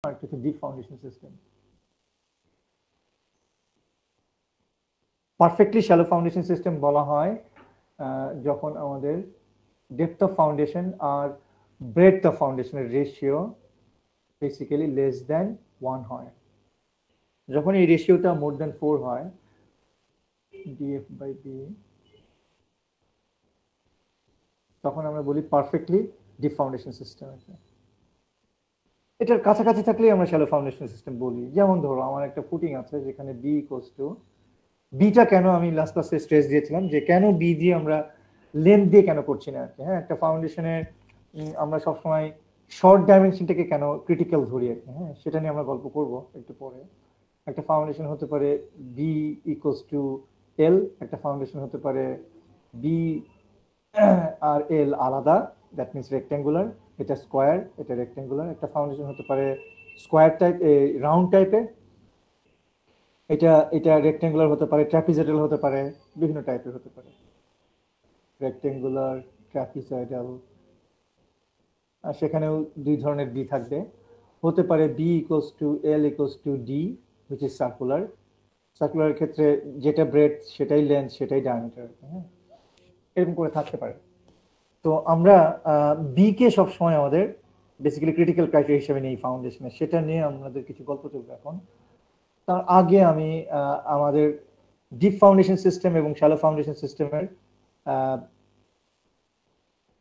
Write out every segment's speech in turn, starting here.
একটা হচ্ছে deep foundation system. Perfectly shallow foundation system বলা হয় যখন আমাদের ডেপথ অফ ফাউন্ডেশন আর ব্রেডথ অফ ফাউন্ডেশনের রেশিও বেসিক্যালি লেস দ্যান 1 হয়। যখন এই রেশিওটা মোর দ্যান 4 হয়, ডিএফ বাই বি, তখন আমরা বলি পারফেক্টলি ডিপ ফাউন্ডেশন সিস্টেম। এটার কাছাকাছি থাকলেই আমরা শ্যালো ফাউন্ডেশন সিস্টেম বলি। যেমন ধরো আমার একটা ফুটিং আছে যেখানে বি ইকুয়ালস টু, বিটা কেন আমি লাস্ট ক্লাসে স্ট্রেস দিয়েছিলাম যে কেন বি দিয়ে আমরা লেন্থ দিয়ে কেন করছি না আর কি। হ্যাঁ, একটা ফাউন্ডেশনে আমরা সবসময় শর্ট ডাইমেনশনটাকে কেন ক্রিটিক্যাল ধরি আর কি। হ্যাঁ, সেটা নিয়ে আমরা গল্প করব একটু পরে। একটা ফাউন্ডেশন হতে পারে বি ইকুয়ালস টু এল, একটা ফাউন্ডেশন হতে পারে বি আর এল আলাদা, দ্যাট মিনস রেক্ট্যাঙ্গুলার, এটা স্কোয়ার, এটা রেক্ট্যাঙ্গুলার। একটা ফাউন্ডেশন হতে পারে স্কোয়ার টাইপ, রাউন্ড টাইপের, এটা এটা রেক্ট্যাঙ্গুলার হতে পারে, ট্র্যাপিজয়েডাল হতে পারে, বিভিন্ন টাইপের হতে পারে। রেক্ট্যাঙ্গুলার, ট্র্যাপিজয়েডাল, আর সেখানেও দুই ধরনের বি থাকবে। হতে পারে B equals to L equals to D, which is circular. Circular ক্ষেত্রে যেটা ব্রেডথ সেটাই লেন্থ সেটাই ডায়ামিটার। হ্যাঁ, এরকম করে থাকতে পারে। তো আমরা বি কে সবসময় আমাদের বেসিক্যালি ক্রিটিক্যাল ক্রাইটেরিয়া হিসেবে নেই ফাউন্ডেশনে, সেটা নিয়ে আমাদের কিছু গল্প চলবে এখন। তার আগে আমি আমাদের ডিপ ফাউন্ডেশন সিস্টেম এবং শ্যালো ফাউন্ডেশন সিস্টেমের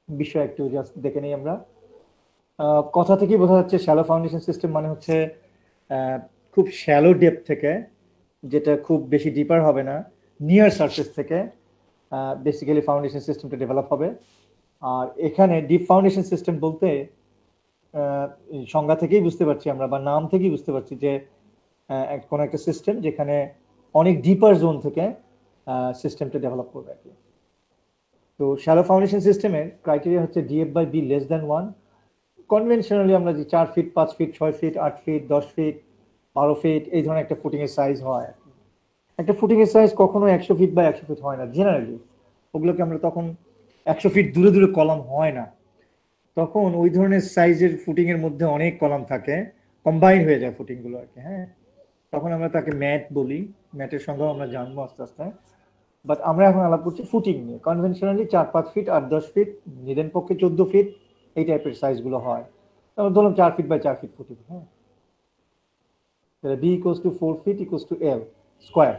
বিষয় একটু জাস্ট দেখে নিই আমরা। কথা থেকেই বোঝা যাচ্ছে শ্যালো ফাউন্ডেশন সিস্টেম মানে হচ্ছে খুব শ্যালো ডেপথ থেকে, যেটা খুব বেশি ডিপার হবে না, নিয়ার সারফেস থেকে বেসিক্যালি ফাউন্ডেশন সিস্টেমটা ডেভেলপ হবে। আর এখানে ডিপ ফাউন্ডেশন সিস্টেম বলতে সংজ্ঞা থেকেই বুঝতে পারছি আমরা, বা নাম থেকেই বুঝতে পারছি যে কোনো একটা সিস্টেম যেখানে অনেক ডিপার জোন থেকে সিস্টেমটা ডেভেলপ করবে আর কি। তো শ্যালো ফাউন্ডেশন সিস্টেমের ক্রাইটেরিয়া হচ্ছে DF by B less than 1। Conventionally আমরা যে 4 feet, 5 feet, 6 feet, 8 feet, 10 feet, 12 feet এই ধরনের একটা ফুটিং এর সাইজ হয়। একটা ফুটিং এর সাইজ কখনো 100 ফিট বা 100 ফিট হয় না জেনারেলি। ওগুলোকে আমরা তখন 100 ফিট দূরে দূরে কলাম হয় না, তখন ওই ধরনের সাইজের ফুটিং এর মধ্যে অনেক কলাম থাকে, কম্বাইন হয়ে যায় ফুটিং গুলো আর কি। হ্যাঁ, তখন আমরা তাকে ম্যাট বলি। ম্যাটের সংখ্যাও আমরা জানবো আস্তে আস্তে। বাট আমরা এখন আলাপ করছি ফুটিং নিয়ে। কনভেনশনালি 4-5 ফিট, 8-10 ফিট, নিদেন পক্ষে 14 ফিট এই টাইপের সাইজগুলো হয়। তারপর ধরুন 4 ফিট বাই 4 ফিট ফুটিং। হ্যাঁ, তাহলে B equals to 4 feet equals to L square.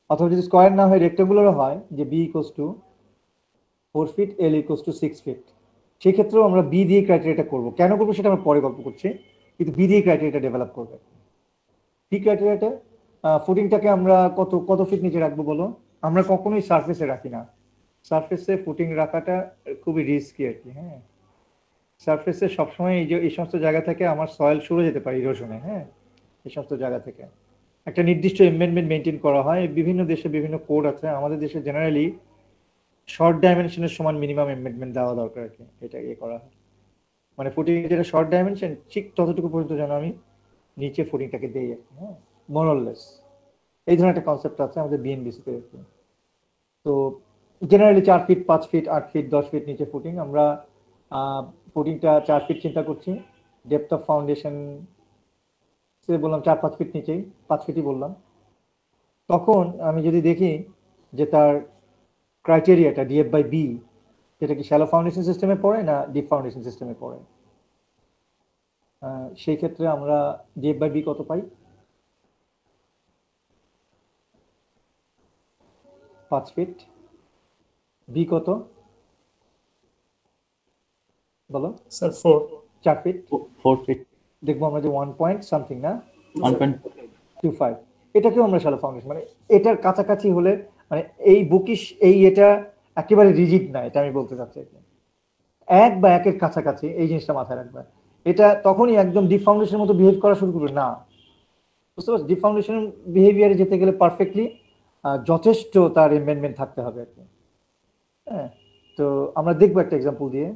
অথবা যদি স্কোয়ার না হয় রেক্টেঙ্গুলারও হয়, যে B equals to 4 feet L equals to 6 feet. সেই ক্ষেত্রেও আমরা বি দিয়ে ক্রাইটেরিয়াটা করবো। কেন করবো সেটা আমরা পরে গল্প করছি, কিন্তু বি দিয়ে ক্রাইটেরিয়াটা ডেভেলপ করবে। বি ক্রাইটেরিয়াটা ফুটিংটাকে আমরা কত কত ফিট নিচে রাখবো বলো? আমরা কখনোই সারফেসে রাখি না। সারফেসে ফুটিং রাখাটা খুবই রিস্কি আর কি। হ্যাঁ, সারফেসে সবসময় এই যে এই সমস্ত জায়গা থেকে আমার সয়েল সরে যেতে পারে ইরোশনে। হ্যাঁ, এই সমস্ত জায়গা থেকে একটা নির্দিষ্ট এমবেডমেন্ট মেনটেন করা হয়। বিভিন্ন দেশে বিভিন্ন কোড আছে। আমাদের দেশে জেনারেলি শর্ট ডাইমেনশনের সমান মিনিমাম এমবেডমেন্ট দেওয়া দরকার আর কি। এটা ইয়ে করা হয়, মানে ফুটিং যেটা শর্ট ডাইমেনশন ঠিক ততটুকু পর্যন্ত যেন আমি নিচে ফুটিংটাকে দেই আর কি। হ্যাঁ, মোরলেস এই ধরনের একটা কনসেপ্ট আছে আমাদের বিএনবিসিতে। তো generally 4 feet, 5 feet, 8 feet, 10 feet নিচে ফুটিং। আমরা ফুটিংটা 4 ফিট চিন্তা করছি। ডেপথ অফ ফাউন্ডেশন সে বললাম 4-5 ফিট নিচেই, 5 ফিটই বললাম। তখন আমি যদি দেখি যে তার ক্রাইটেরিয়াটা ডিএফ বাই বি, যেটা কি শ্যালো ফাউন্ডেশন সিস্টেমে পড়ে না ডিপ ফাউন্ডেশন সিস্টেমে পড়ে, সেই ক্ষেত্রে আমরা ডিএফ বাই বি কত পাই? 5 ফিট। বি কত বলো? Sir 4 4 fit. 4 ফিট দেখবো আমরা যে 1 পয়েন্ট সামথিং না 1.25। এটাকেও আমরা শ্যালো ফাউন্ডেশন, মানে এটার কাছাকাছি হলে, মানে এই বুকিশ এই এটা একেবারে রিজিড না, এটা আমি বলতে চাচ্ছি। এক বা একের কাছাকাছি এই জিনিসটা মাথায় রাখবে। এটা তখনই একদম ডিপ ফাউন্ডেশনের মতো বিহেভ করা শুরু করবে না, বুঝতে পারছো? ডিপ ফাউন্ডেশন বিহেভিয়ারে যেতে গেলে পারফেক্টলি যথেষ্ট তার এমবেডমেন্ট থাকতে হবে আর কি। হ্যাঁ, তো আমরা দেখবো একটা এক্সাম্পল দিয়ে।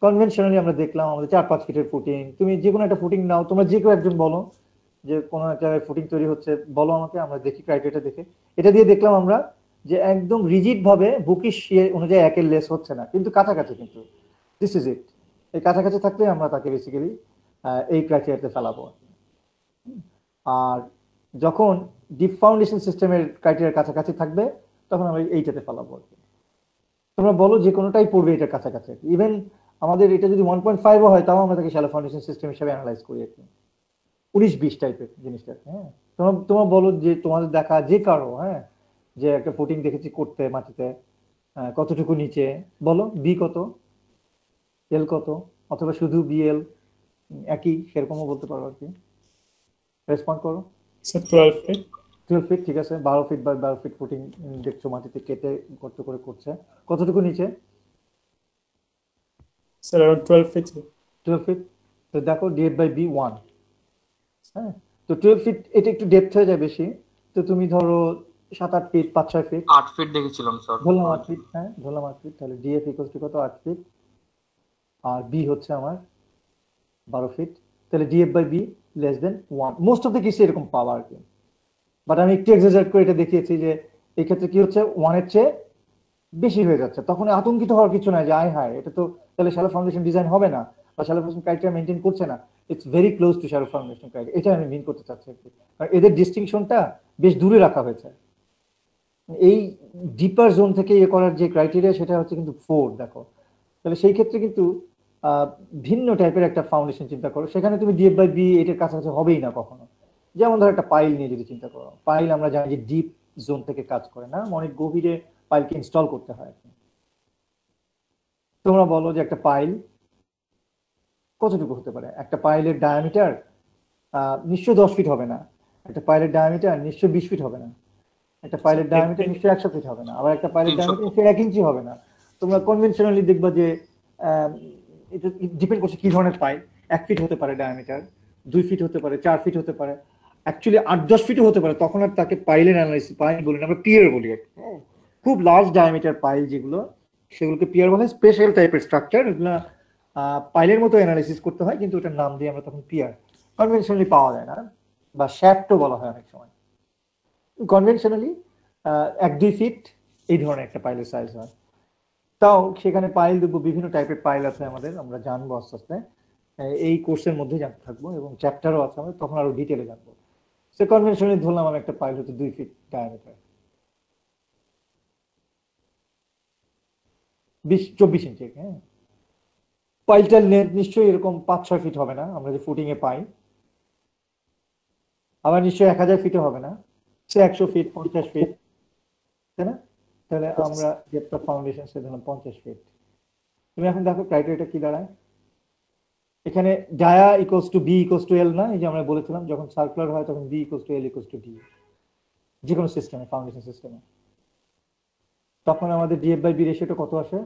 কনভেনশনালি আমরা দেখলাম আমাদের 4-5 ফিটের ফুটিং। তুমি যে কোনো একটা ফুটিং নাও, তোমরা যে কেউ একজন বলো যে কোনো একটা ফুটিং তৈরি হচ্ছে, বলো আমাকে, আমরা দেখি ক্রাইটেরিয়াটা দেখে। এটা দিয়ে দেখলাম আমরা যে একদম রিজিড ভাবে বুকিশ অনুযায়ী একের লেস হচ্ছে না, কিন্তু কাছাকাছি, কিন্তু দিস ইজ ইট। এই কাছাকাছি থাকলে আমরা তাকে বেসিক্যালি এই ক্রাইটেরিয়াতে ফেলাবো। আর যখন ডিপ ফাউন্ডেশন সিস্টেমের ক্রাইটেরিয়ার কাছাকাছি থাকবে তখন আমরা এইটাতে ফেলাবো আর কি। তোমরা বলো যে কোনোটাই পড়বে এটার কাছাকাছি, ইভেন আমাদের এটা যদি 1.5 হয় তাও আমরা তাকে শ্যালো ফাউন্ডেশন সিস্টেম হিসেবে অ্যানালাইজ করি আর কি, 19-20 টাইপের জিনিসটা। হ্যাঁ, তোমরা তোমরা বলো যে তোমাদের দেখা যে কারো, হ্যাঁ, যে একটা ফুটিং দেখেছি করতে মাটিতে, কতটুকু নিচে, বলো বি কত, এল কত, অথবা শুধু বিএল একই, সেরকমও বলতে পারো আর কি। রেসপন্ড করো। Sir 12 feet. 12 ফিট, ঠিক আছে। 12 ফিট বা 12 ফিট ফুটিং দেখছো মাটিতে কেটে গর্ত করে করছে। কতটুকু নিচে? Sir around 12 feet. 12 ফিট। তো দেখো ডিএফ বাই বি 1। হ্যাঁ, তো 12 ফিট এটা একটু ডেপথ হয়ে যায় বেশি, তো তুমি ধরো 7-8 ফিট, 5-6 ফিট, 8 ফিট দেখেছিলাম স্যার। ধরলাম 8 ফিট। হ্যাঁ, ধরলাম 8 ফিট। তাহলে ডিএফ ইকুয়াল টু কত? 8 ফিট। আর বি হচ্ছে আমার 12 ফিট। তাহলে DF by B less than 1। Most of the কেসে এরকম পাওয়া আর কি, বাট আমি একটু এক্সাজারেট করে এটা দেখিয়েছি যে এই ক্ষেত্রে কি হচ্ছে, 1 এর চেয়ে বেশি হয়ে যাচ্ছে। তখন আতঙ্কিত হওয়ার কিছু নাই যে আয় হায় এটা তো তাহলে শ্যালো ফাউন্ডেশন ডিজাইন হবে না বা শ্যালো ফাউন্ডেশন ক্রাইটেরিয়া মেনটেন করছে না। It's very close two shallow foundation criteria, এটা আমি মিন করতে চাচ্ছি আর কি। কারণ এদের ডিস্টিংশনটা বেশ দূরে রাখা হয়েছে। এই ডিপার জোন থেকে ইয়ে করার যে ক্রাইটেরিয়া সেটা হচ্ছে কিন্তু 4। দেখো তাহলে সেই ক্ষেত্রে কিন্তু ভিন্ন টাইপের একটা ফাউন্ডেশন চিন্তা করো, সেখানে তুমি ডিএফ বাই বি এটার কাছাকাছি হবেই না কখনো। যেমন ধরো একটা পাইল নিয়ে যদি চিন্তা করো, পাইল আমরা জানি যে ডিপ জোন থেকে কাজ করে না, অনেক গভীরে পাইলকে ইনস্টল করতে হয়। তোমরা বলো যে একটা পাইল কতটুকু হতে পারে? একটা পাইলের ডায়ামিটার নিশ্চয় 10 ফিট হবে না, একটা পাইলের ডায়ামিটার নিশ্চয় 20 ফিট হবে না, একটা পাইলের ডায়ামিটার নিশ্চয় 100 ফিট হবে না, আবার একটা পাইলের 300 ডায়ামিটার নিশ্চয় 1 ইঞ্চি হবে না। তোমরা কনভেনশনালি দেখবা যে এটা ডিপেন্ড করছে কি ধরনের পাইল। 1 ফিট হতে পারে ডায়ামিটার, 2 ফিট হতে পারে, 4 ফিট হতে পারে, অ্যাকচুয়ালি 8-10 ফিটও হতে পারে। তখন আর তাকে পাইলের অ্যানালাইসিস পাইল বলি না, আমরা পিয়ার বলি। খুব লার্জ ডায়ামিটার পাইল যেগুলো, সেগুলোকে পিয়ার বলে। স্পেশাল টাইপের স্ট্রাকচার, এগুলো পাইলের মতো অ্যানালাইসিস করতে হয়, কিন্তু ওটার নাম দিয়ে আমরা তখন পিয়ার। কনভেনশনালি পাওয়া যায় না, বা শ্যাফটও বলা হয় অনেক সময়। কনভেনশনালি 1-2 ফিট এই ধরনের একটা পাইলের সাইজ হয়। তাও সেখানে পাইল দেখবো বিভিন্ন টাইপের পাইল আছে আমাদের, আমরা জানবো আস্তে আস্তে এই কোর্সের মধ্যে জানতে থাকবো, এবং চ্যাপ্টারও আছে আমাদের, তখন আরো ডিটেলে জানবো। সে কনভেনশনালি ধরলাম আমি একটা পাইল হচ্ছে 2 ফিট ডায়ামিটার, 24 ইঞ্চি। হ্যাঁ, পাইলটার লেন্থ নিশ্চয়ই এরকম 5-6 ফিট হবে না আমরা যে ফুটিং এ পাই, আবার নিশ্চয়ই 1000 ফিটও হবে না, সে 100 ফিট, 50 ফিট, তাই না? তাহলে আমরা ডেপথ অফ ফাউন্ডেশন সে ধরলাম 50 ফিট। তুমি এখন দেখো ক্রাইটেরিয়াটা কি দাঁড়ায়। এখানে dia equals to B equals to L না, এই যে আমরা বলেছিলাম যখন সার্কুলার হয় তখন B equals to L equals to D, যে কোনো সিস্টেমে, ফাউন্ডেশন সিস্টেমে। তখন আমাদের ডিএফ বাই বি রেশিওটা কত আসে?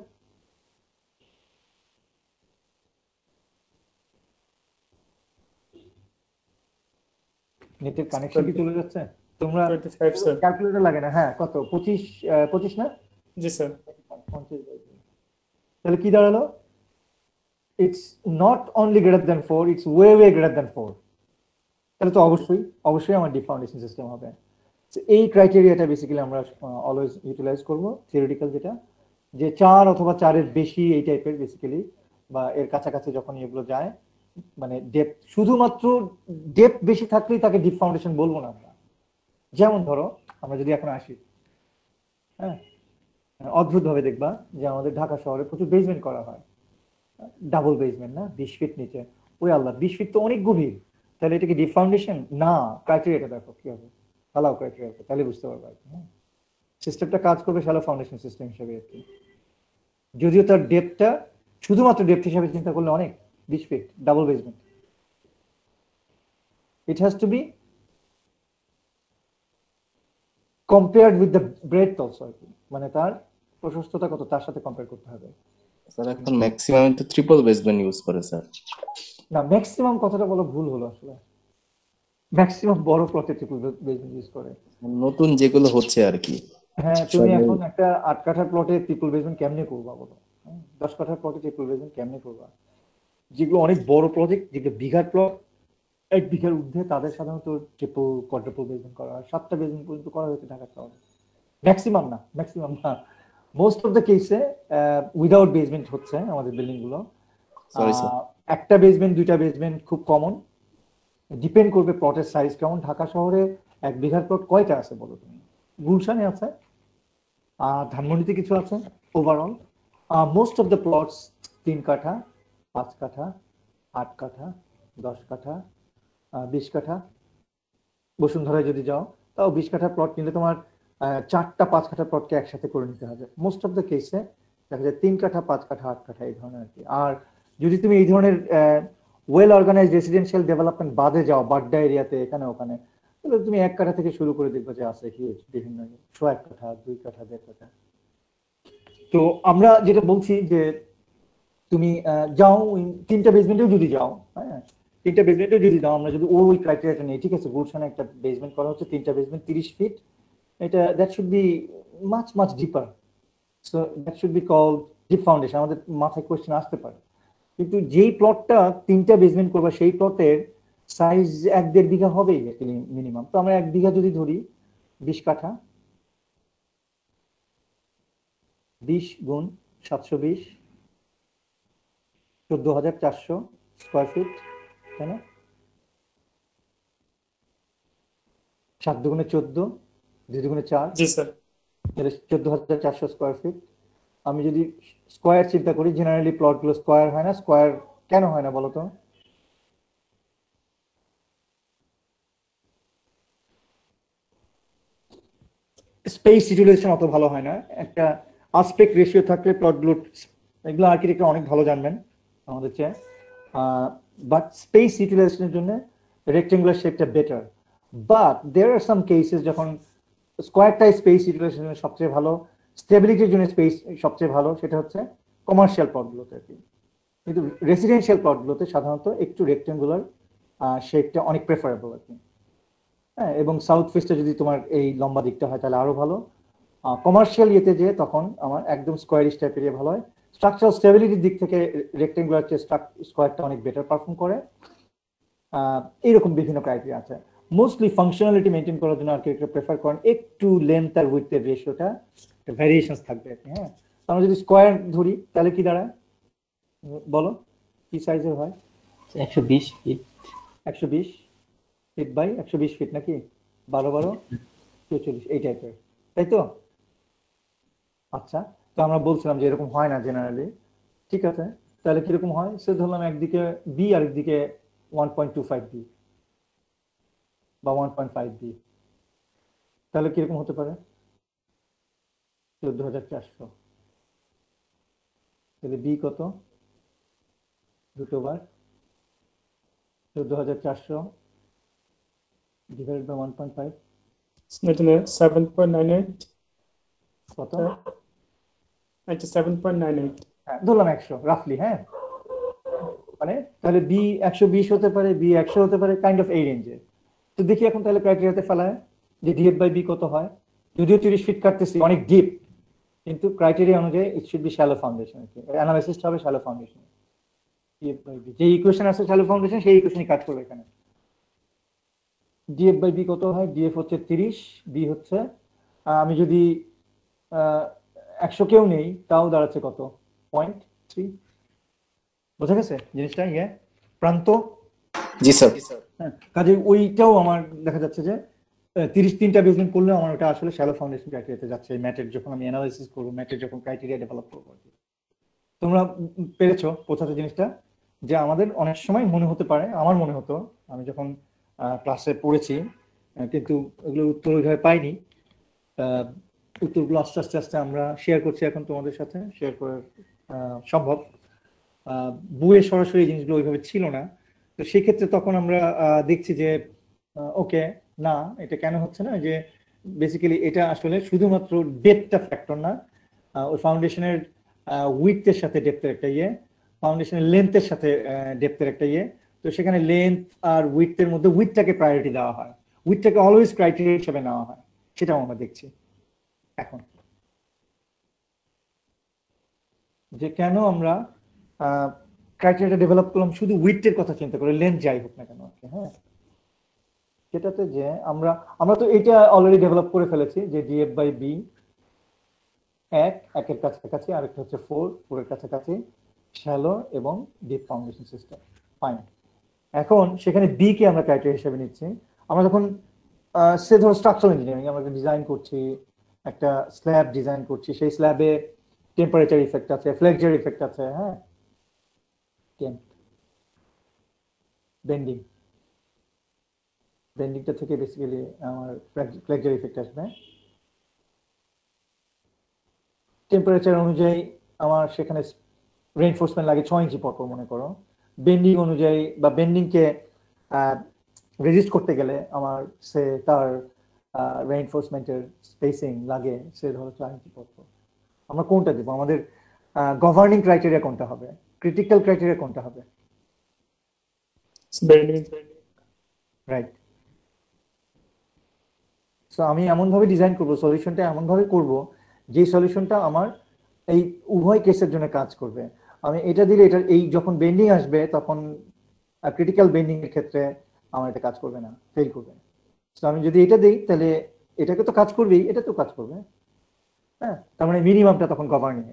নেটের কানেকশন কি চলে যাচ্ছে? তোমরা 25 স্যার। ক্যালকুলেটর লাগে না? হ্যাঁ, কত? 25 না? জি স্যার। 50 তাহলে কি দাঁড়ালো? It's not only greater than 4, its way greater than 4। তাহলে তো অবশ্যই আমার ডিপ ফাউন্ডেশন সিস্টেম হবে। এই ক্রাইটেরিয়াটা বেসিক্যালি আমরা অলওয়েজ ইউটিলাইজ করবো, থিওরিটিক্যাল যেটা, যে 4 অথবা 4-এর বেশি এই টাইপের বেসিক্যালি, বা এর কাছাকাছি যখন এগুলো যায়, মানে ডেপথ, শুধুমাত্র ডেপথ বেশি থাকলেই তাকে ডিপ ফাউন্ডেশন বলবো না আমরা। যেমন ধরো আমরা যদি এখন আসি, হ্যাঁ, অদ্ভুত ভাবে দেখবা যে আমাদের ঢাকা শহরে প্রচুর বেসমেন্ট করা হয়, ডাবল বেসমেন্ট না, 20 ফিট নিচে। ওই আল্লাহ, 20 ফিট তো অনেক গভীর, তাহলে এটা কি ডিপ ফাউন্ডেশন না? ক্রাইটেরিয়াটা দেখো কি হবে, ফেলাও ক্রাইটেরিয়া, তাহলে বুঝতে পারবে আর কি। সিস্টেমটা কাজ করবে শ্যালো ফাউন্ডেশন সিস্টেম হিসেবে আর কি, যদিও তার ডেপথটা শুধুমাত্র ডেপথ হিসাবে চিন্তা করলে অনেক, 20 feet double basement. It has to be compared with the breadth also আর কি, মানে তার প্রশস্ততা কত তার সাথে কম্পেয়ার করতে হবে। স্যার এখন ম্যাক্সিমাম তো ট্রিপল বেসমেন্ট ইউজ করে স্যার। না, ম্যাক্সিমাম কথাটা বলা ভুল হলো আসলে, ম্যাক্সিমাম বড় প্লটে ট্রিপল বেসমেন্ট ইউজ করে। নতুন যেগুলো হচ্ছে আর কি। হ্যাঁ, তুমি এখন একটা 8 কাঠার প্লটে ট্রিপল বেসমেন্ট কেমনে করবা বলো? 10 কাঠার প্লটে ট্রিপল বেসমেন্ট কেমনে করবা? যেগুলো অনেক বড় প্রজেক্ট, যেগুলো বিঘার প্লট, 1 বিঘার ঊর্ধ্বে, তাদের সাধারণত ট্রিপল কোয়াড্রাপল বেসমেন্ট করা হয়। 7টা বেসমেন্ট পর্যন্ত করা হয়েছে ঢাকা শহরে, ম্যাক্সিমাম না, মোস্ট অফ দ্য কেসে উইদাউট বেসমেন্ট হচ্ছে আমাদের বিল্ডিং গুলো। Sorry sir. একটা বেসমেন্ট দুইটা বেসমেন্ট খুব কমন, ডিপেন্ড করবে প্লটের সাইজ কেমন। ঢাকা শহরে 1 বিঘার প্লট কয়টা আছে বলো তুমি? গুলশানে আছে, ধানমন্ডিতে কিছু আছে। Overall most of the plots 3 কাঠা, 5 কাঠা, 8 কাঠা, 10 কাঠা, 20 কাঠা। বসুন্ধরায় যদি যাও তাও 20 কাঠা প্লট নিলে তোমার 4টা 5 কাঠা প্লটকে একসাথে করে নিতে হবে। মোস্ট অফ দ্য কেসে দেখা যায় 3 কাঠা, 5 কাঠা, 8 কাঠা এই ধরনের আর কি। আর যদি তুমি এই ধরনের ওয়েল অর্গানাইজ রেসিডেন্সিয়াল ডেভেলপমেন্ট বাদে যাও, বাড্ডা এরিয়াতে এখানে ওখানে, তাহলে তুমি 1 কাঠা থেকে শুরু করে দেখবে যে আছে হিউজ বিভিন্ন 1 কাঠা, 2 কাঠা, 1.5 কাঠা। তো আমরা যেটা বলছি যে তুমি যাও 3টা বেসমেন্টেও যদি যাও, হ্যাঁ 3টা বেসমেন্টেও যদি যাও, আমরা যদি ওই ক্রাইটেরিয়াটা নেই, ঠিক আছে, গুলশানে একটা বেসমেন্ট করা হচ্ছে 3টা বেসমেন্ট 30 ফিট, এটা that should be much much deeper. So that should be called deep foundation. আমাদের মাথায় কোয়েশ্চেন আসতে পারে, কিন্তু যেই প্লটটা 3টা বেসমেন্ট করবা সেই প্লটের সাইজ 1-1.5 বিঘা হবেই মিনিমাম। তো আমরা 1 বিঘা যদি ধরি 20 কাঠা, 20 গুণ 720, 14,400 স্কোয়ার ফিট, তাই না? 7 দুগুণে 14, 2 দুগুণে 4, জি স্যার। তাহলে 14,400 স্কোয়ার ফিট। আমি যদি স্কোয়ার চিন্তা করি, জেনারেলি প্লট গুলো স্কোয়ার হয় না। স্কোয়ার কেন হয় না বলতো? স্পেস ইউটিলাইজেশন অত ভালো হয় না। একটা আসপেক্ট রেশিও থাকলে প্লটগুলো, এগুলো আর্কিটেক্টরা অনেক ভালো জানবেন আমাদের চেয়ে, বাট স্পেস ইউটিলাইজেশনের জন্য রেক্টেঙ্গুলার শেপটা better. But there are some cases যখন স্কোয়ারটাই স্পেস ইউটিলাইজেশনের জন্য সবচেয়ে ভালো, স্টেবিলিটির জন্য স্পেস সবচেয়ে ভালো, সেটা হচ্ছে কমার্শিয়াল প্লটগুলোতে আর কি। কিন্তু রেসিডেন্সিয়াল প্লটগুলোতে সাধারণত একটু রেক্টেঙ্গুলার শেপটা অনেক প্রেফারেবল আর কি। হ্যাঁ, এবং সাউথ ফেসটা যদি তোমার এই লম্বা দিকটা হয় তাহলে আরো ভালো। কমার্শিয়াল ইয়েতে যে তখন আমার একদম স্কোয়ারিশ টাইপের ইয়ে ভালো হয়। স্ট্রাকচারাল স্টেবিলিটির দিক থেকে রেক্টেঙ্গুলার চেয়ে স্কোয়ারটা অনেক বেটার পারফর্ম করে। এইরকম বিভিন্ন ক্রাইটেরিয়া আছে। মোস্টলি ফাংশনালিটি মেনটেন করার জন্য আর্কিটেক্টরা প্রেফার করেন একটু লেন্থ আর উইথের রেশিওটা ভ্যারিয়েশনস থাকবে আর কি। হ্যাঁ, আমরা যদি স্কোয়ার ধরি তাহলে কি দাঁড়ায় বলো, কি সাইজের হয়? 120 ফিট। 120 ফিট বাই 120 ফিট নাকি 12-12 44 এই টাইপের, তাই তো? আচ্ছা, তো আমরা বলছিলাম যে এরকম হয় না জেনারেলি। ঠিক আছে, তাহলে কিরকম হয়? সে ধরলাম একদিকে বি আর একদিকে 1.25 বি বা 1.5 বি, তাহলে কিরকম হতে পারে? 14,400। তাহলে বি কত? দুটো বার 14,400 ডিভাইডেড বাই 1.5 7.98, কত? 97.98। হ্যাঁ, ধরলাম 100 রাফলি। হ্যাঁ, মানে তাহলে বি 120 হতে পারে, বি 100 হতে পারে, কাইন্ড অফ এই রেঞ্জে। তো দেখি এখন তাহলে ক্রাইটেরিয়াতে ফেলায় যে ডিএফ বাই বি কত হয়। যদিও 30 ফিট কাটতেছি, অনেক ডিপ, কিন্তু ক্রাইটেরিয়া অনুযায়ী it should be shallow foundation. Analysis হবে shallow foundation. DF by B যে ইকুয়েশন আছে শ্যালো ফাউন্ডেশন, সেই ইকুয়েশনই কাজ করবে এখানে। ডিএফ বাই বি কত হয়? ডিএফ হচ্ছে 30, বি হচ্ছে আমি যদি 100 কেউ নেই তাও দাঁড়াচ্ছে কত? 0.3। বোঝা গেছে জিনিসটা? ইয়ে প্রান্ত। জি স্যার। হ্যাঁ, কাজে ওইটাও আমার দেখা যাচ্ছে যে 33টা বেসমেন্ট করলেও আমার ওটা আসলে শ্যালো ফাউন্ডেশন ক্রাইটেরিয়াতে যাচ্ছে। ম্যাটের যখন আমি অ্যানালাইসিস করবো, ম্যাটের যখন ক্রাইটেরিয়া ডেভেলপ করবো আর কি। তোমরা পেরেছো বোঝাতে জিনিসটা? যে আমাদের অনেক সময় মনে হতে পারে, আমার মনে হতো আমি যখন ক্লাসে পড়েছি, কিন্তু এগুলোর উত্তর ওইভাবে পাইনি। উত্তরগুলো আস্তে আস্তে আস্তে আমরা শেয়ার করছি এখন তোমাদের সাথে, শেয়ার করার সম্ভব। বইয়ে সরাসরি এই জিনিসগুলো ওইভাবে ছিল না। তো সেক্ষেত্রে তখন আমরা দেখছি যে ওকে, না এটা কেন হচ্ছে না, যে বেসিক্যালি এটা আসলে শুধুমাত্র ডেপথটা ফ্যাক্টর না, ওই ফাউন্ডেশনের উইথের সাথে ডেপথের একটা ইয়ে, ফাউন্ডেশনের লেন্থের সাথে ডেপথের একটা ইয়ে। তো সেখানে লেন্থ আর উইথের মধ্যে উইথটাকে প্রায়োরিটি দেওয়া হয়, উইথটাকে অলওয়েজ ক্রাইটেরিয়া হিসেবে নেওয়া হয়, সেটাও আমরা দেখছি এখন। যে কেন আমরা ক্রাইটেরিয়াটা ডেভেলপ করলাম শুধু উইথের কথা চিন্তা করে, লেন্থ যাই হোক না কেন। হ্যাঁ, সেটাতে যে আমরা তো এটা অলরেডি ডেভেলপ করে ফেলেছি যে ডিএফ বাই বি 1 1-এর কাছাকাছি, আরেকটা হচ্ছে 4 4-এর কাছাকাছি, শ্যালো এবং ডিপ ফাউন্ডেশন সিস্টেম। ফাইন, এখন সেখানে বি কে আমরা ক্রাইটেরিয়া হিসেবে নিচ্ছি। আমরা যখন সে ধরো স্ট্রাকচারাল ইঞ্জিনিয়ারিং আমরা ডিজাইন করছি, একটা স্ল্যাব ডিজাইন করছি, সেই স্ল্যাবে টেম্পারেচার ইফেক্ট আছে, ফ্লেক্সার ইফেক্ট আছে, হ্যাঁ, বেন্ডিং, বেন্ডিংটা থেকে বেসিক্যালি আমার ফ্লেক্সার ইফেক্ট আসবে। টেম্পারেচার অনুযায়ী আমার সেখানে রেইনফোর্সমেন্ট লাগে 6 ইঞ্চি পরপর মনে করো। বেন্ডিং অনুযায়ী বা বেন্ডিংকে রেজিস্ট করতে গেলে আমার সে তার রেইনফোর্সমেন্টের স্পেসিং লাগে সে ধরো 4 ইঞ্চি পরপর। আমরা কোনটা দেবো? আমাদের গভর্নিং ক্রাইটেরিয়া কোনটা হবে, ক্রিটিক্যাল ক্রাইটেরিয়া কোনটা হবে? Bending. রাইট। সো আমি এমনভাবে ডিজাইন করব, সলিউশনটা এমনভাবে করব যে সলিউশনটা আমার এই উভয় কেসের জন্য কাজ করবে। আমি এটা দিলে এটা এই যখন বেন্ডিং আসবে তখন ক্রিটিক্যাল বেন্ডিং এর ক্ষেত্রে আমার এটা কাজ করবে না, ফেল করবে। তো আমি যদি এটা দিই তাহলে এটাকে তো কাজ করবেই, এটা তো কাজ করবে, হ্যাঁ। তার মানে মিনিমামটা তখন গভর্নিং।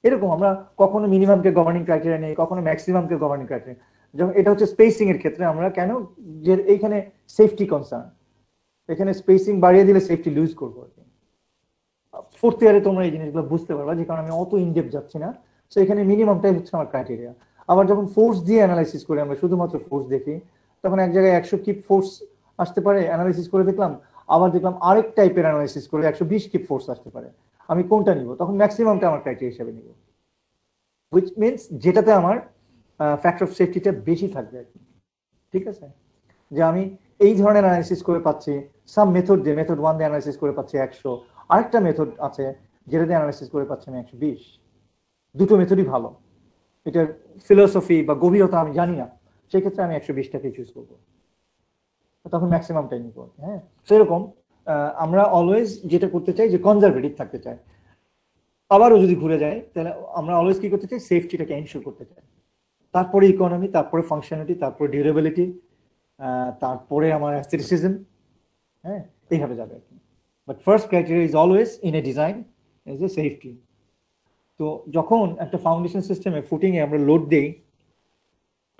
এরকম আমরা কখনো মিনিমামকে গভর্নিং ক্রাইটেরিয়া নেই, কখনো ম্যাক্সিমামকে গভর্নিং ক্রাইটেরিয়া। যখন এটা হচ্ছে স্পেসিং এর ক্ষেত্রে আমরা কেন, যে এইখানে সেফটি কনসার্ন, এখানে স্পেসিং বাড়িয়ে দিলে সেফটি লুজ করবো আর কি। ফোর্থ ইয়ারে তোমরা এই জিনিসগুলো বুঝতে পারবা, যে কারণে আমি অত ইনডেপথ যাচ্ছি না। তো এখানে মিনিমামটাই হচ্ছে আমার ক্রাইটেরিয়া। আবার যখন ফোর্স দিয়ে অ্যানালাইসিস করে আমরা শুধুমাত্র ফোর্স দেখি, তখন এক জায়গায় 100 কিপ ফোর্স আসতে পারে, অ্যানালাইসিস করে দেখলাম, আবার দেখলাম আরেক টাইপের অ্যানালাইসিস করে 120 কিপ ফোর্স আসতে পারে। আমি কোনটা নিব? তখন ম্যাক্সিমামটা আমার ক্রাইটেরিয়া হিসেবে নিব, হুইচ মিনস যেটাতে আমার ফ্যাক্টর অফ সেফটিটা বেশি থাকবে আর কি। ঠিক আছে, যে আমি এই ধরনের অ্যানালাইসিস করে পাচ্ছি, সাম মেথড দিয়ে, মেথড 1 দিয়ে অ্যানালাইসিস করে পাচ্ছি 100, আরেকটা মেথড আছে যেটা দিয়ে অ্যানালাইসিস করে পাচ্ছি আমি 120। দুটো মেথডই ভালো, এটার ফিলোসফি বা গভীরতা আমি জানি না, সেই ক্ষেত্রে আমি 120টাকে চুজ করবো, তখন ম্যাক্সিমামটাই নিব। হ্যাঁ, সেরকম আমরা অলওয়েজ যেটা করতে চাই যে কনজারভেটিভ থাকতে চাই। আবারও যদি ঘুরে যায় তাহলে আমরা অলওয়েজ কি করতে চাই? সেফটিটাকে এনশিওর করতে চাই, তারপরে ইকোনমি, তারপরে ফাংশনালিটি, তারপরে ডিউরেবিলিটি, তারপরে আমার অ্যাস্থেটিসিজম, হ্যাঁ, এইভাবে যাবে আর কি। But first criteria is always in a design is a safety. তো যখন একটা ফাউন্ডেশন সিস্টেমে ফুটিংয়ে আমরা লোড দেই,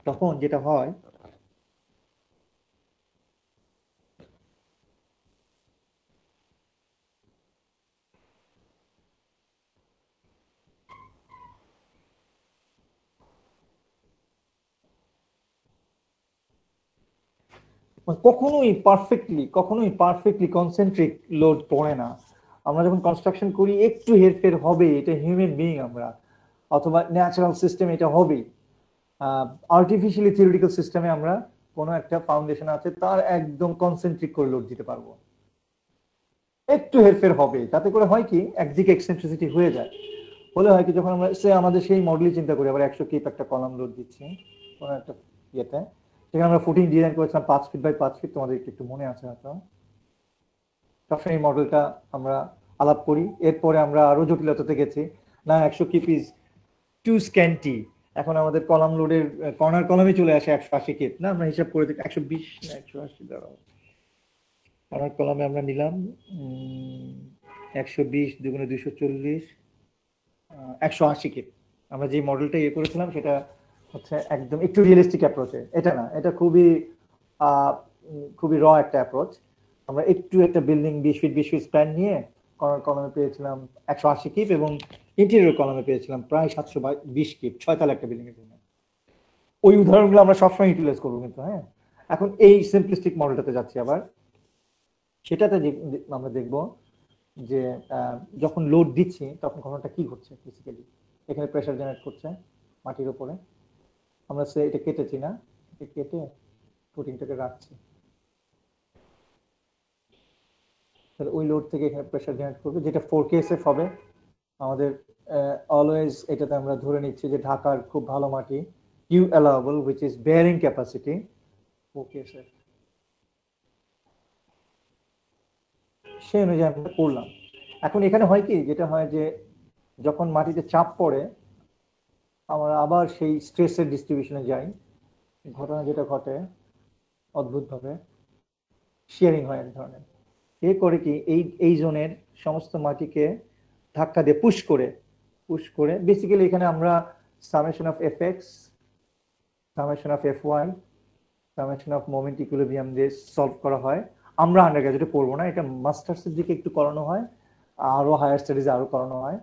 তখন যেটা হয়, কখনোই পারফেক্টলি কনসেন্ট্রিক লোড পড়ে না। আমরা যখন কনস্ট্রাকশন করি একটু হেরফের হবে, এটা হিউম্যান বিইং আমরা, অথবা ন্যাচারাল সিস্টেম এটা হবে। আর্টিফিশিয়ালি থিওরিটিক্যাল সিস্টেমে আমরা কোনো একটা ফাউন্ডেশন আছে তার একদম কনসেন্ট্রিক করে লোড দিতে পারবো, একটু হেরফের হবে, তাতে করে হয় কি একদিকে এক্সেন্ট্রিসিটি হয়ে যায়। হলে হয় কি, যখন আমরা আমাদের সেই মডেলই চিন্তা করি, আবার 100 কিপ একটা কলাম লোড দিচ্ছি কোনো একটা ইয়েতে, সেখানে আমরা ফুটিং ডিজাইন করেছিলাম 5 ফিট বাই 5 ফিট, তোমাদের একটু মনে আছে হয়তো। সবসময় এই মডেলটা আমরা আলাপ করি, এরপরে আমরা আরো জটিলতাতে গেছি, না 100 কিপ ইজ টু স্ক্যান্টি, এখন আমাদের কলাম লোডের কর্নার কলামে চলে আসে 180 কিপ, না আমরা হিসাব করে দেখি 120 না 180 দাঁড়াও, কর্নার কলামে আমরা নিলাম 120 দুগুণে 240, 180 কিপ। আমরা যে মডেলটা ইয়ে করেছিলাম সেটা হচ্ছে একদম একটু রিয়েলিস্টিক অ্যাপ্রোচে, এটা না, এটা খুবই র একটা অ্যাপ্রোচ। আমরা একটু একটা বিল্ডিং 20 ফিট 20 ফিট স্প্যান নিয়ে কর্নার কলামে পেয়েছিলাম 180 কিপ, এবং ইন্টেরিয়র কলামে পেয়েছিলাম প্রায় 720 কিপ, 6 তলা একটা বিল্ডিং এর জন্য। ওই উদাহরণগুলো আমরা সবসময় ইউটিলাইজ করবো কিন্তু। হ্যাঁ, এখন এই সিম্পলিস্টিক মডেলটাতে যাচ্ছি আবার, সেটাতে আমরা দেখবো যে যখন লোড দিচ্ছি তখন ঘটনাটা কি ঘটছে। বেসিক্যালি এখানে প্রেসার জেনারেট করছে মাটির উপরে, আমরা এটা কেটেছি না, এটা কেটে ফুটিংটাকে রাখছি, তাহলে ওই লোড থেকে এখানে প্রেসার জেনারেট করবে, যেটা 4KSF হবে আমাদের। অলওয়েজ এটাতে আমরা ধরে নিচ্ছি যে ঢাকার খুব ভালো মাটি, you allowable which is bearing capacity 4KSF, সেই অনুযায়ী আমরা করলাম। এখন এখানে হয় কি, যেটা হয় যে যখন মাটিতে চাপ পড়ে আমরা আবার সেই স্ট্রেসের ডিস্ট্রিবিউশনে যাই, ঘটনা যেটা ঘটে অদ্ভুতভাবে শেয়ারিং হয় এক ধরনের। এ করে কি এই জোনের সমস্ত মাটিকে ধাক্কা দিয়ে পুশ করে বেসিক্যালি এখানে আমরা summation of FX, summation of FY, summation of moment equilibrium দিয়ে সলভ করা হয়। আমরা আন্ডার গ্রাজুয়েটে পড়বো না, এটা মাস্টার্সের দিকে একটু করানো হয়, আরো হায়ার স্টাডিজে আরো করানো হয়।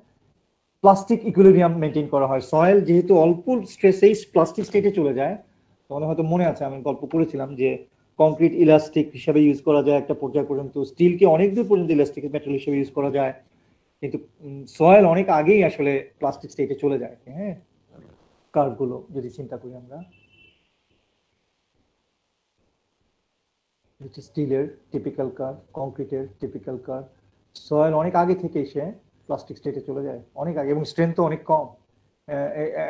প্লাস্টিক ইকুইলিব্রিয়াম মেনটেন করা হয়। সয়েল যেহেতু অল্প স্ট্রেসেই প্লাস্টিক স্টেটে চলে যায়, তোমাদের হয়তো মনে আছে আমি গল্প করেছিলাম যে কংক্রিট ইলাস্টিক হিসেবে ইউজ করা যায় একটা পর্যায় পর্যন্ত, স্টিলকে অনেক দূর পর্যন্ত ইলাস্টিক মেটেরিয়াল হিসেবে ইউজ করা যায়, কিন্তু সয়েল অনেক আগেই আসলে প্লাস্টিক স্টেটে চলে যায়। হ্যাঁ, কার্ভগুলো যদি চিন্তা করি আমরা, স্টিলের টিপিক্যাল কার্ভ, কংক্রিটের টিপিক্যাল কার্ভ, সয়েল অনেক আগে থেকে এসে প্লাস্টিক স্টেটে চলে যায়, অনেক আগে, এবং স্ট্রেংথ অনেক কম।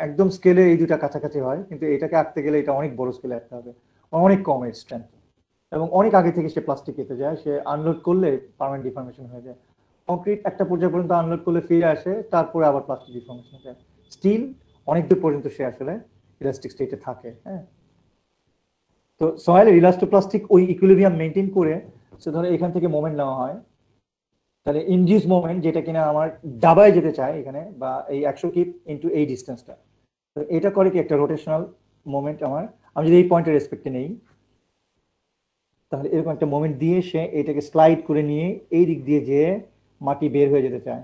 একদম স্কেলে এই দুটা কাছাকাছি হয়, কিন্তু এটাকে আঁকতে গেলে এটা অনেক বড় স্কেলে আঁকতে হবে, অনেক কম এর স্ট্রেংথ, এবং অনেক আগে থেকে সে প্লাস্টিক কেটে যায়, সে আনলোড করলে পার্মানেন্ট ডিফর্মেশন হয়ে যায়। কংক্রিট একটা পর্যায়ে পর্যন্ত আনলোড করলে ফিরে আসে, তারপরে আবার প্লাস্টিক ডিফর্মেশন হয়ে যায়। স্টিল অনেক দূর পর্যন্ত সে আসলে ইলাস্টিক স্টেটে থাকে। হ্যাঁ, তো সয়েলের ইলাস্টোপ্লাস্টিক ওই ইকুইলিব্রিয়াম মেনটেন করে, সে ধরো এখান থেকে মোমেন্ট নেওয়া হয়, তাহলে ইনডিউস মোমেন্ট যেটা কিনা আমার ডাবায় যেতে চায় এখানে, বা এই 100 কিপ ইনটু এই ডিস্টেন্সটা, তো এটা করে কি একটা রোটেশনাল মোমেন্ট আমার, আমি যদি এই পয়েন্টের রেসপেক্টে নেই, তাহলে এরকম একটা মোমেন্ট দিয়ে সে এটাকে স্লাইড করে নিয়ে এই দিক দিয়ে যে মাটি বের হয়ে যেতে চায়,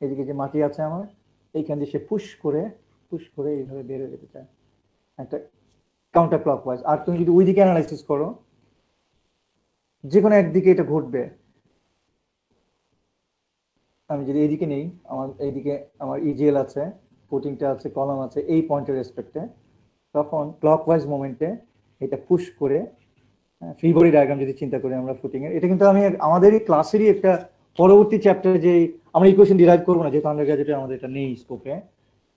এদিকে যে মাটি আছে আমার, এইখান দিয়ে সে পুশ করে এইভাবে বের হয়ে যেতে চায় একটা কাউন্টার ক্লকওয়াইজ। আর তুমি যদি ওই দিকে অ্যানালাইসিস করো, যে কোনো একদিকে এটা ঘটবে। আমি যদি এইদিকে নেই, আমার এইদিকে আমার ইজিএল আছে, ফুটিংটা আছে, কলাম আছে, এই পয়েন্টের রেসপেক্টে, তখন ক্লকওয়াইজ মোমেন্টে এটা পুশ করে, ফ্রি বডি ডায়াগ্রাম যদি চিন্তা করি আমরা ফুটিং এর, এটা কিন্তু আমি আমাদের এই ক্লাসেরই একটা পরবর্তী চ্যাপ্টারে যে আমরা ইকুয়েশন ডিরাইভ করবো না, যেহেতু আন্ডার গ্রাজুয়েটে আমাদের এটা নেই স্কোপে,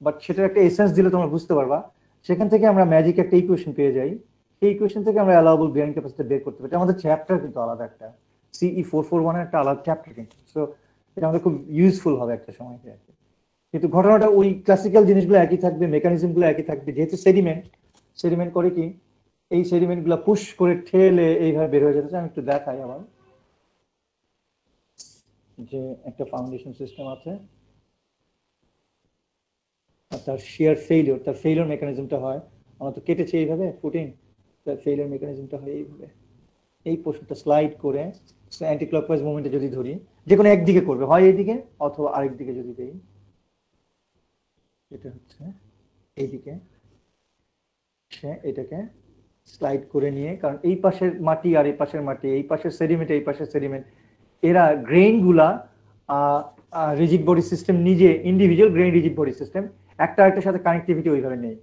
বাট সেটার একটা এসেন্স দিলে তোমরা বুঝতে পারবা। সেখান থেকে আমরা ম্যাজিক একটা ইকুয়েশন পেয়ে যাই, এই ইকুয়েশন থেকে আমরা অ্যালাউবল বেয়ারিং ক্যাপাসিটি বের করতে পারি। আমাদের চ্যাপ্টার কিন্তু আলাদা, একটা CE 441 এর একটা আলাদা চ্যাপ্টার কিন্তু, সো এটা আমাদের খুব ইউজফুল হবে একটা সময়। কিন্তু ঘটনাটা ওই ক্লাসিক্যাল জিনিসগুলো একই থাকবে, মেকানিজমগুলো একই থাকবে, যেহেতু সেডিমেন্ট করে কি, এই সেডিমেন্ট গুলা পুশ করে ঠেলে এইভাবে বের হয়ে যেতে। আমি একটু দেখাই আবার, যে একটা ফাউন্ডেশন সিস্টেম আছে, আর তার শিয়ার ফেইলিওর, তার ফেইলিওর মেকানিজমটা হয়, আমরা তো কেটেছি এইভাবে ফুটিং, তার ফেইলিওর মেকানিজমটা হয় এইভাবে, এই পোর্শনটা স্লাইড করে অ্যান্টি ক্লকওয়াইজ মুভমেন্টে যদি ধরি, যে কোনো একদিকে করবে, হয় এইদিকে অথবা আরেক দিকে যদি দেই, এটা হচ্ছে এইদিকে, সে এটাকে স্লাইড করে নিয়ে, কারণ এই পাশের মাটি আর এই পাশের মাটি, এই পাশের সেডিমেন্ট এই পাশের সেডিমেন্ট, এরা গ্রেইন গুলা রিজিড বডি সিস্টেম নিজে, individual grain rigid body system, একটা আরেকটার সাথে কানেক্টিভিটি ওইভাবে নেই,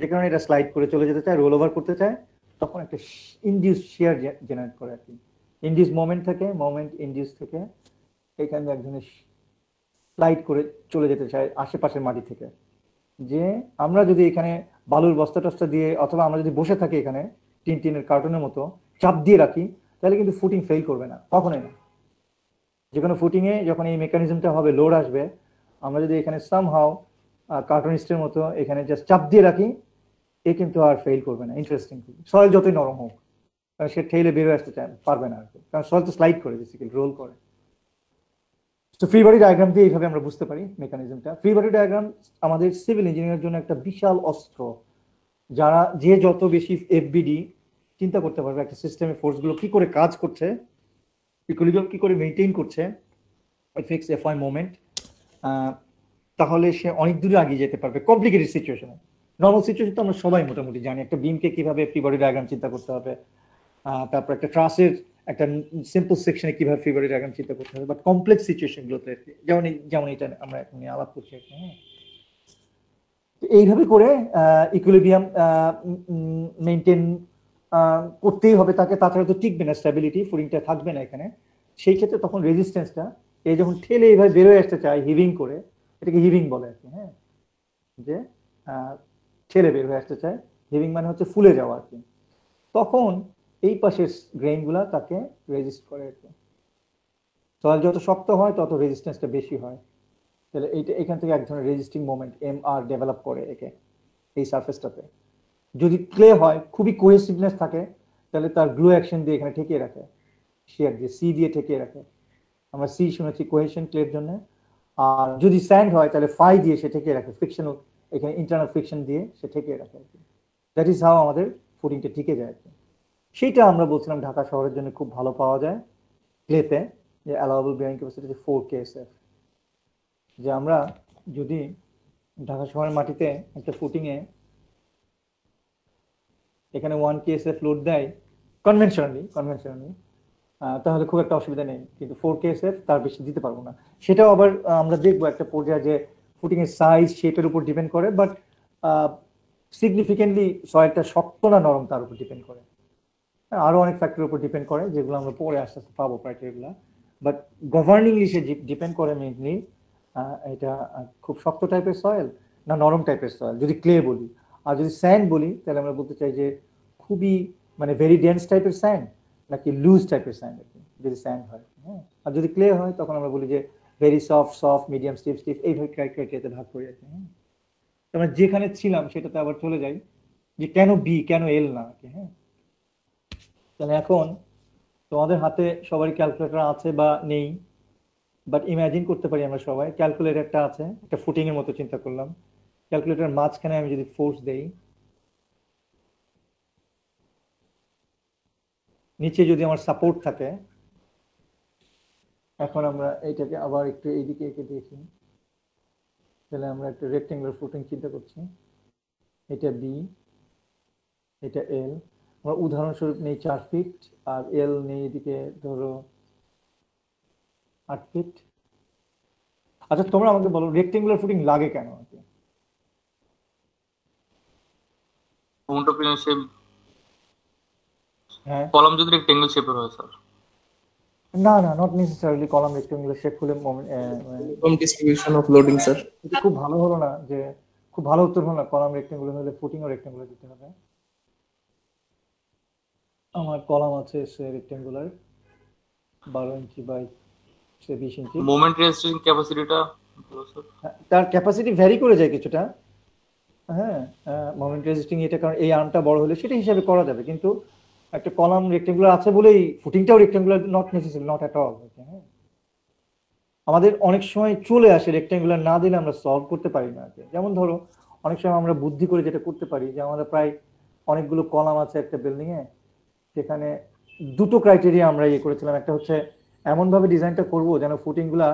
যে কারণে এটা স্লাইড করে চলে যেতে চায়, রোল ওভার করতে চায়, তখন একটা ইনডিউস শেয়ার জেনারেট করে আর কি, ইনডিউস মোমেন্ট থেকে, মোমেন্ট ইনডিউস থেকে এখানে এক ধরনের স্লাইড করে চলে যেতে চায় আশেপাশের মাটি থেকে। যে আমরা যদি এখানে বালুর বস্তা টস্তা দিয়ে, অথবা আমরা যদি বসে থাকি এখানে টিনের কার্টুনের মতো চাপ দিয়ে রাখি, তাহলে কিন্তু ফুটিং ফেল করবে না, কখনোই না। যে কোনো ফুটিং এ যখন এই মেকানিজমটা হবে, লোড আসবে, আমরা যদি এখানে সামহাও কার্টুনিস্টের মতো এখানে জাস্ট চাপ দিয়ে রাখি, এ কিন্তু আর ফেল করবে না। ইন্টারেস্টিং, সয়েল যতই নরম হোক, কারণ সে ঠেলে বেরোয় আসতে চায় পারবে না আর কি, কারণ সয়েল তো স্লাইড করে, বেসিক্যালি রোল করে। তো ফ্রি বডি ডায়াগ্রাম দিয়ে এইভাবে আমরা বুঝতে পারি মেকানিজমটা। ফ্রি বডি ডায়াগ্রাম আমাদের সিভিল ইঞ্জিনিয়ারের জন্য একটা বিশাল অস্ত্র, যে যত বেশি এফবিডি চিন্তা করতে পারবে একটা সিস্টেমে ফোর্সগুলো কি করে কাজ করছে, ইকুইলিব্রিয়াম কি করে মেইনটেইন করছে, এফএক্স এফওয়াই মোমেন্ট, তাহলে সে অনেক দূরে এগিয়ে যেতে পারবে কমপ্লিকেটেড সিচুয়েশনে। নর্মাল সিচুয়েশন তো আমরা সবাই মোটামুটি জানি, একটা বিমকে কিভাবে ফ্রি বডি ডায়াগ্রাম চিন্তা করতে হবে, তারপর একটা ট্রাসের একটা সিম্পল সেকশনে কিভাবে ফ্রি বডি ডায়াগ্রাম চিন্তা করতে হবে, বাট কমপ্লেক্স সিচুয়েশন গুলোতে যেমন এটা আমরা এখন আলাপ করছি। হ্যাঁ, এইভাবে করে ইকুইলিব্রিয়াম মেনটেন করতেই হবে তাকে, তাছাড়া তো টিকবে না, স্ট্যাবিলিটি ফুটিংটা থাকবে না এখানে। সেই ক্ষেত্রে তখন রেজিস্ট্যান্সটা, এই যখন ঠেলে এইভাবে বেরোয় আসতে চায় হিভিং করে, এটাকে হিভিং বলে আর কি। হ্যাঁ, যে ঠেলে বের হয়ে আসতে চায়, হিভিং মানে হচ্ছে ফুলে যাওয়া আর কি, তখন এই পাশের গ্রেইনগুলা তাকে রেজিস্ট করে আর কি। সয়েল যত শক্ত হয় তত রেজিস্ট্যান্সটা বেশি হয়, তাহলে এইটা এখান থেকে এক ধরনের রেজিস্টিং মোমেন্ট MR ডেভেলপ করে একে এই সারফেসটাতে। যদি ক্লে হয়, খুবই কোহেসিভনেস থাকে, তাহলে তার গ্লু অ্যাকশন দিয়ে এখানে ঠেকিয়ে রাখে, শেয়ার দিয়ে সি দিয়ে ঠেকিয়ে রাখে, আমরা সি শুনেছি কোহেশন ক্লের জন্য। আর যদি স্যান্ড হয় তাহলে ফাই দিয়ে সে ঠেকিয়ে রাখে, ফ্রিকশনাল এখানে ইন্টারনাল ফ্রিকশন দিয়ে সে ঠেকিয়ে রাখে আর কি। দ্যাট ইজ হাউ আমাদের ফুটিংটা টিকে যায় আর কি। সেইটা আমরা বলছিলাম ঢাকা শহরের জন্য খুব ভালো পাওয়া যায় ক্লেতে, যে অ্যালাউয়েবল বেয়ারিং ক্যাপাসিটি 4 KSF, যে আমরা যদি ঢাকা শহরের মাটিতে একটা ফুটিংয়ে এখানে 1 KSF লোড দেয় কনভেনশনালি তাহলে খুব একটা অসুবিধা নেই, কিন্তু 4 KSF তার বেশি দিতে পারবো না। সেটাও আবার আমরা দেখবো একটা পর্যায়ে যে ফুটিং এর সাইজ শেপের উপর ডিপেন্ড করে, বাট সিগনিফিকেন্টলি সয়েলটা শক্ত না নরম তার উপর ডিপেন্ড করে। আরো অনেক ফ্যাক্টরের উপর ডিপেন্ড করে, যেগুলো আমরা পরে আস্তে আস্তে পাবো ক্রাইটেরিয়াগুলো, বাট গভর্নিংলি সে ডিপেন্ড করে মেইনলি এটা খুব শক্ত টাইপের সয়েল না নরম টাইপের সয়েল, যদি ক্লে বলি। আর যদি স্যান্ড বলি তাহলে আমরা বলতে চাই যে খুবই মানে ভেরি ডেন্স টাইপের স্যান্ড নাকি লুজ টাইপের স্যান্ড আর কি, যদি স্যান্ড হয়। হ্যাঁ, আর যদি ক্লে হয় তখন আমরা বলি যে ভেরি সফট, মিডিয়াম, স্টিফ এইভাবে ক্রাইটেরিয়াতে ভাগ করি আর কি। হ্যাঁ, আমরা যেখানে ছিলাম সেটাতে আবার চলে যাই যে কেন বি কেন এল না আর কি। হ্যাঁ, তাহলে এখন তোমাদের হাতে সবারই ক্যালকুলেটর আছে বা নেই, বাট ইমাজিন করতে পারি আমরা সবাই ক্যালকুলেটরটা আছে, একটা ফুটিং এর মতো চিন্তা করলাম। ক্যালকুলেটর মাঝখানে আমি যদি ফোর্স দেই, নিচে যদি আমার সাপোর্ট থাকে, এখন আমরা এইটাকে আবার একটু এইদিকে এঁকে দেখি, তাহলে আমরা একটা রেক্টেঙ্গুলার ফুটিং চিন্তা করছি। এটা বি, এটা এল, আমরা উদাহরণস্বরূপ নেই 4 ফিট, আর এল নেই এদিকে ধরো 8 ফিট। আচ্ছা তোমরা আমাকে বলো রেক্টেঙ্গুলার ফুটিং লাগে কেন আর কি? হ্যাঁ, কলাম যদি রেক্টেঙ্গেল শেপের হয় স্যার। না not necessarily column rectangular shape হলে Uniform distribution of loading, sir. এটা খুব ভালো হলো না, যে খুব ভালো উত্তর হলো না। কলাম রেক্টেঙ্গুলার হলে ফুটিংও রেক্টেঙ্গুলার দিতে হবে। আমার কলাম আছে সে rectangular 12 inch by 20 inch. Moment resisting ক্যাপাসিটিটা তার ক্যাপাসিটি ভ্যারি করে যায় কিছুটা। হ্যাঁ, মোমেন্ট রেজিস্টিং এটা, কারণ এই আর্মটা বড় হলে সেটা হিসাবে করা যাবে, কিন্তু একটা কলাম রেক্টেঙ্গুলার আছে বলেই ফুটিংটাও rectangular not necessary, not at all. হ্যাঁ, আমাদের অনেক সময় চলে আসে রেক্টেঙ্গুলার না দিলে আমরা সলভ করতে পারি না। যেমন ধরো অনেক সময় আমরা বুদ্ধি করে যেটা করতে পারি, যে আমাদের প্রায় অনেকগুলো কলাম আছে একটা বিল্ডিং এ, সেখানে দুটো ক্রাইটেরিয়া আমরা ইয়ে করেছিলাম। একটা হচ্ছে এমন ভাবে ডিজাইনটা করব যেন ফুটিং গুলা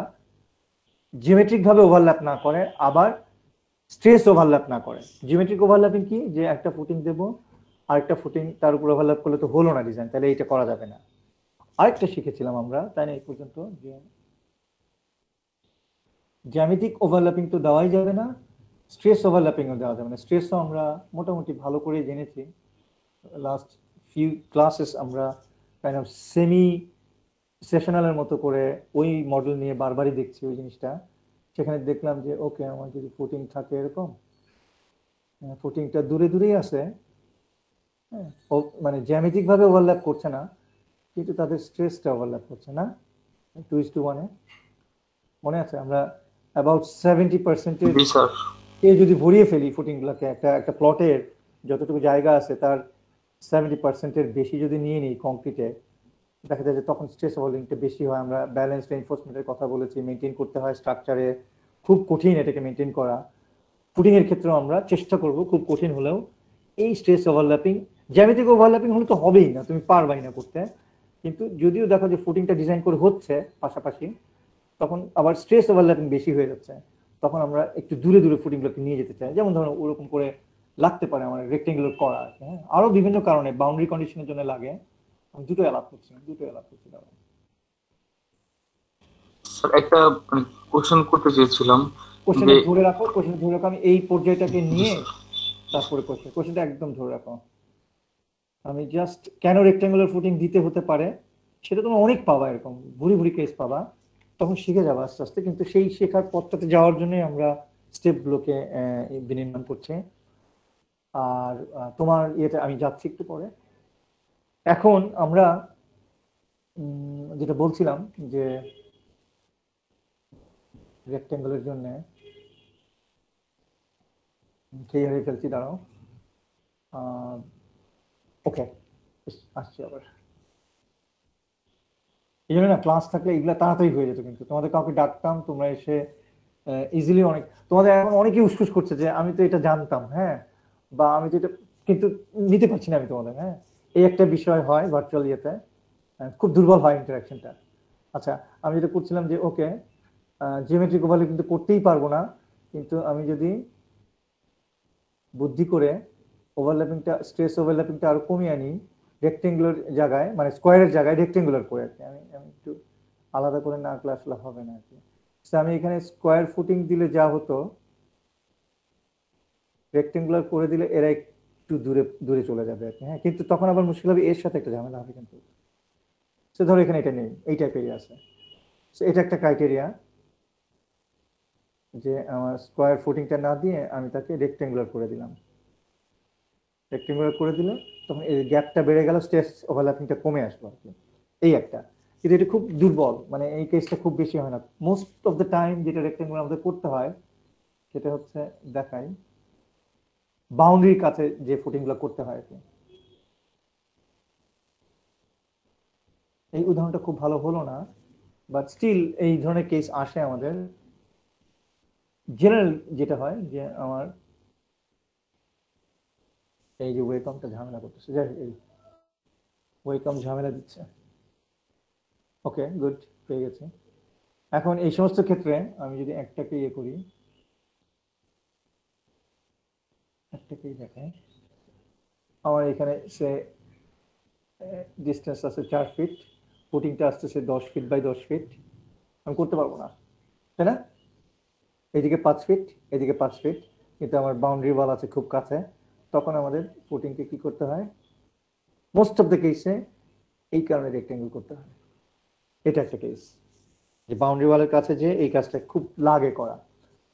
জিওমেট্রিক ভাবে ওভারল্যাপ না করে, আবার স্ট্রেস ওভারল্যাপ না করে। জিওমেট্রিক ওভারল্যাপিং কি, যে একটা ফুটিং দেবো আরেকটা ফুটিং তার উপর ওভারল্যাপ করলে তো হলো না ডিজাইন, তাহলে এইটা করা যাবে না। আরেকটা শিখেছিলাম আমরা, তাই না, এই পর্যন্ত, যে জ্যামিতিক ওভারল্যাপিং তো দেওয়াই যাবে না, স্ট্রেস ওভারল্যাপিংও দেওয়া যাবে না। স্ট্রেসও আমরা মোটামুটি ভালো করে জেনেছি, লাস্ট ফিউ ক্লাসেস আমরা কাইন্ড অফ সেমি সেশনালের মতো করে ওই মডেল নিয়ে বারবারই দেখছি ওই জিনিসটা। সেখানে দেখলাম যে ওকে, আমার যদি ফুটিং থাকে এরকম, ফুটিংটা দূরেই আছে, হ্যাঁ, মানে জ্যামিতিক ভাবে ওভারল্যাপ করছে না, কিন্তু তাদের স্ট্রেসটা ওভারল্যাপ করছে না 2:1 মনে আছে? আমরা অ্যাবাউট 70% যদি ভরিয়ে ফেলি ফুটিং গুলাকে, একটা প্লটের যতটুকু জায়গা আছে তার 70% বেশি যদি নিয়ে নিই কংক্রিটে, দেখা যায় যে তখন স্ট্রেস ওভারলোডিংটা বেশি হয়। আমরা ব্যালেন্স রেইনফোর্সমেন্টের কথা বলেছি, মেনটেন করতে হয় স্ট্রাকচারে, খুব কঠিন এটাকে মেনটেন করা। ফুটিং এর ক্ষেত্রেও আমরা চেষ্টা করব, খুব কঠিন হলেও এই স্ট্রেস ওভারল্যাপিং, জ্যামিতিক ওভারল্যাপিং হলে তো হবেই না, তুমি পারবাই না করতে। কিন্তু যদিও দেখো যে ফুটিংটা ডিজাইন করে হচ্ছে পাশাপাশি, তখন আবার স্ট্রেস ওভারল্যাপিং বেশি হয়ে যাচ্ছে, তখন আমরা একটু দূরে ফুটিংগুলোকে নিয়ে যেতে চাই। যেমন ধরো ওরকম করে লাগতে পারে আমার রেক্টেঙ্গুলার করা, হ্যাঁ, আরো বিভিন্ন কারণে বাউন্ডারি কন্ডিশনের জন্য লাগে। আমি দুটো অ্যালাপ করছি দাঁড়াও। স্যার একটা কোশ্চেন করতে চেয়েছিলাম। কোশ্চেনটা ধরে রাখো, আমি এই পর্যায়টাকে নিয়ে তারপরে কোশ্চেনটা একদম ধরে রাখো। আমি জাস্ট কেন রেক্টেঙ্গুলার ফুটিং দিতে হতে পারে সেটা তোমরা অনেক পাবা, এরকম ভুরি কেস পাবা, তখন শিখে যাবো আস্তে আস্তে। কিন্তু সেই শেখার পথটাতে যাওয়ার জন্যই আমরা স্টেপগুলোকে বিনির্মাণ করছি। আর তোমার ইয়েটা আমি যাচ্ছি একটু পরে। এখন আমরা যেটা বলছিলাম যে রেক্টেঙ্গলের জন্য খেয়ে হারিয়ে ফেলছি, দাঁড়াও। ওকে, আসছি আবার। এই জন্য না ক্লাস থাকলে এগুলা তাড়াতাড়ি হয়ে যেত, কিন্তু তোমাদের কাউকে ডাকতাম, তোমরা এসে ইজিলি অনেক তোমাদের এখন অনেকেই উসখুস করছে যে আমি তো এটা জানতাম, হ্যাঁ, বা আমি তো এটা কিন্তু নিতে পারছি না আমি তোমাদের, হ্যাঁ, এই একটা বিষয় হয় ভার্চুয়াল ইয়েতে, খুব দুর্বল হয় ইন্টারাকশনটা। আচ্ছা, আমি যেটা করছিলাম যে ওকে জিওমেট্রিক ওভারল্যাপ কিন্তু করতেই পারবো না, কিন্তু আমি যদি বুদ্ধি করে ওভারল্যাপিংটা স্ট্রেস ওভারল্যাপিংটা আরো কমিয়ে আনি রেক্টেঙ্গুলার জায়গায়, মানে স্কোয়ারের জায়গায় রেক্টেঙ্গুলার করে আর কি, আমি আমি একটু আলাদা করে না আঁকলে আসলে হবে না আর কি। So, আমি এখানে স্কোয়ার ফুটিং দিলে যা হতো রেক্টেঙ্গুলার করে দিলে এরা একটু দূরে দূরে চলে যাবে আর কি, হ্যাঁ, কিন্তু তখন আবার মুশকিল হবে, এর সাথে একটা ঝামেলা হবে কিন্তু। সে ধরো এখানে এটা নেই, এই টাইপেরই আছে। So, এটা একটা ক্রাইটেরিয়া যে আমার স্কোয়ার ফুটিংটা না দিয়ে আমি তাকে রেক্টেঙ্গুলার করে দিলাম, রেক্টেঙ্গুলার করে দিলে তখন এই গ্যাপটা বেড়ে গেল, স্ট্রেস ওভারল্যাপিংটা কমে আসলো আর কি, এই একটা। কিন্তু এটা খুব দুর্বল, মানে এই কেসটা খুব বেশি হয় না। মোস্ট অফ দ্য টাইম যেটা রেক্টেঙ্গুলার আমাদের করতে হয় সেটা হচ্ছে দেখাই বাউন্ডারির কাছে যে ফুটিং গুলো করতে হয় আর কি। এই উদাহরণটা খুব ভালো হলো না, বাট স্টিল এই ধরনের কেস আসে আমাদের। জেনারেল যেটা হয় যে আমার এই যে ওয়েলকামটা ঝামেলা করতেছে, যাই হোক, এই ওয়েলকাম ঝামেলা দিচ্ছে। ওকে, গুড, পেয়ে গেছে। এখন এই সমস্ত ক্ষেত্রে আমি যদি একটাকে ইয়ে করি, একটাকেই দেখাই, আমার এখানে সে ডিস্টেন্স আছে 4 ফিট, ফুটিংটা আসতেছে 10 ফিট বাই 10 ফিট, আমি করতে পারবো না, তাই না? এদিকে 5 ফিট, এদিকে 5 ফিট, কিন্তু আমার বাউন্ডারি ওয়াল আছে খুব কাছে, তখন আমাদের ফুটিংকে কি করতে হয়, মোস্ট অফ দ্য কেসে এই কারণে রেক্টেঙ্গেল করতে হয়। এটা একটা কেস যে বাউন্ডারি ওয়ালের কাছে যে এই কাজটা খুব লাগে করা,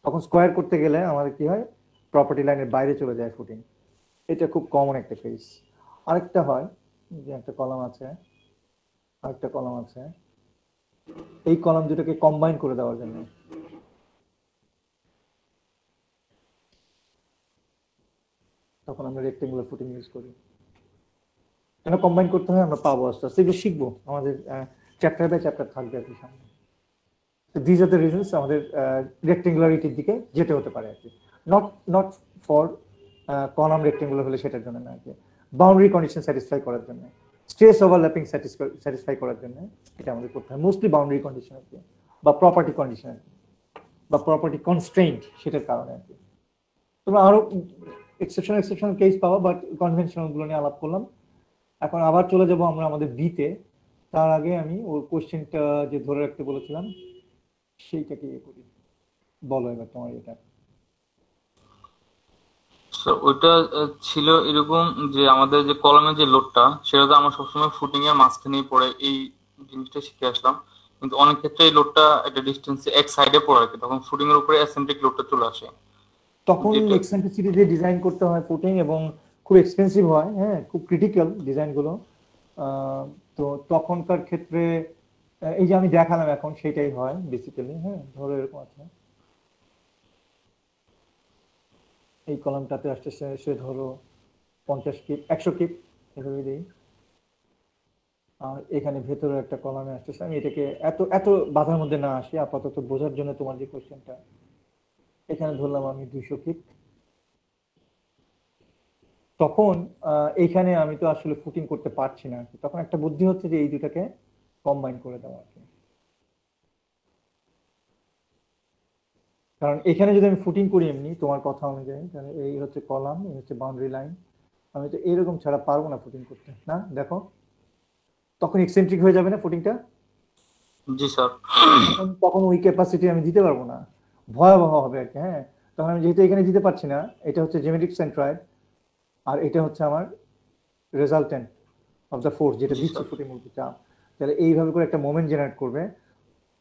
তখন স্কোয়ার করতে গেলে আমাদের কি হয়, প্রপার্টি লাইনের বাইরে চলে যায় ফুটিং। এটা খুব কমন একটা কেস। আরেকটা হয় যে একটা কলাম আছে, আরেকটা কলাম আছে, এই কলাম দুটোকে কম্বাইন করে দেওয়ার জন্য তখন আমরা রেক্টেঙ্গুলার ফুটিং ইউজ করি। কেন কম্বাইন করতে হয় আমরা পাবো আস্তে আস্তে, এগুলো শিখবো, আমাদের চ্যাপ্টার বাই চ্যাপ্টার থাকবে আর কি সামনে। দিস আর দ্য রিজনস আমাদের রেক্টেঙ্গুলারিটির দিকে যেতে হতে পারে আর কি, not not for column rectangular হলে সেটার জন্য না আর কি, বাউন্ডারি কন্ডিশন স্যাটিসফাই করার জন্য, স্ট্রেস ওভারল্যাপিং স্যাটিসফাই করার জন্য এটা আমাদের করতে হয়, মোস্টলি বাউন্ডারি কন্ডিশন আর কি, বা প্রপার্টি কন্ডিশন আর কি, বা প্রপার্টি কনস্ট্রেইন্ট সেটার কারণে আর কি। তোমরা আরো এক্সেপশনাল কেস পাওয়া, বাট কনভেনশনাল গুলো নিয়ে আলাপ করলাম। এখন আবার চলে যাব আমরা আমাদের বিতে, তার আগে আমি ওর কোশ্চেনটা যে ধরে রাখতে বলেছিলাম সেইটাকে ইয়ে করি। বলো এবার তোমার এটা। So, ওইটা ছিল এরকম যে আমাদের যে কলমের যে লোডটা সেটা তো আমরা সবসময় ফুটিং এর মাঝখানেই পড়ে এই জিনিসটা শিখে আসলাম, কিন্তু অনেক ক্ষেত্রে এই লোডটা একটা ডিস্টেন্সে এক সাইডে পড়ে আর কি, তখন ফুটিং এর উপরে অ্যাসেন্ট্রিক লোডটা চলে আসে। তখন এটা এক্সেন্ট্রিসিটি দিয়ে ডিজাইন করতে হয় ফুটিং, এবং খুব এক্সপেন্সিভ হয়, হ্যাঁ, খুব ক্রিটিক্যাল ডিজাইনগুলো। তো তখনকার ক্ষেত্রে এই যে আমি দেখালাম এখন সেটাই হয় বেসিক্যালি, হ্যাঁ, ধরো এরকম আছে, এই কলামটাতে আসতেছে সে ধরো 50 কিপ 100 কিপ এভাবে দিই, আর এখানে ভেতরে একটা কলামে আসতেছে, আমি এটাকে এত এত বাধার মধ্যে না আসি আপাতত বোঝার জন্য তোমার যে কোশ্চেনটা, এখানে ধরলাম আমি 200 কিপ। তখন এইখানে আমি তো আসলে ফুটিং করতে পারছি না, তখন একটা বুদ্ধি হচ্ছে যে এই দুটাকে কম্বাইন করে দেওয়া আর কি। কারণ এখানে যদি আমি ফুটিং করি এমনি তোমার কথা অনুযায়ী, তাহলে এই হচ্ছে কলাম, এই হচ্ছে বাউন্ডারি লাইন, আমি তো এরকম ছাড়া পারবো না ফুটিং করতে, না দেখো তখন এক্সেন্ট্রিক হয়ে যাবে না ফুটিংটা, জি স্যার। তখন তখন ওই ক্যাপাসিটি আমি দিতে পারবো না, ভয়াবহ হবে আর কি, হ্যাঁ। তখন আমি যেহেতু এখানে দিতে পারছি না, এটা হচ্ছে জেমেট্রিক সেন্ট্রয়েড, আর এটা হচ্ছে আমার রেজাল্টেন্ট অফ দ্য ফোর্স যেটা জি দিচ্ছে স্যার। ফুটিং মধ্যে চাপ, তাহলে এইভাবে করে একটা মোমেন্ট জেনারেট করবে।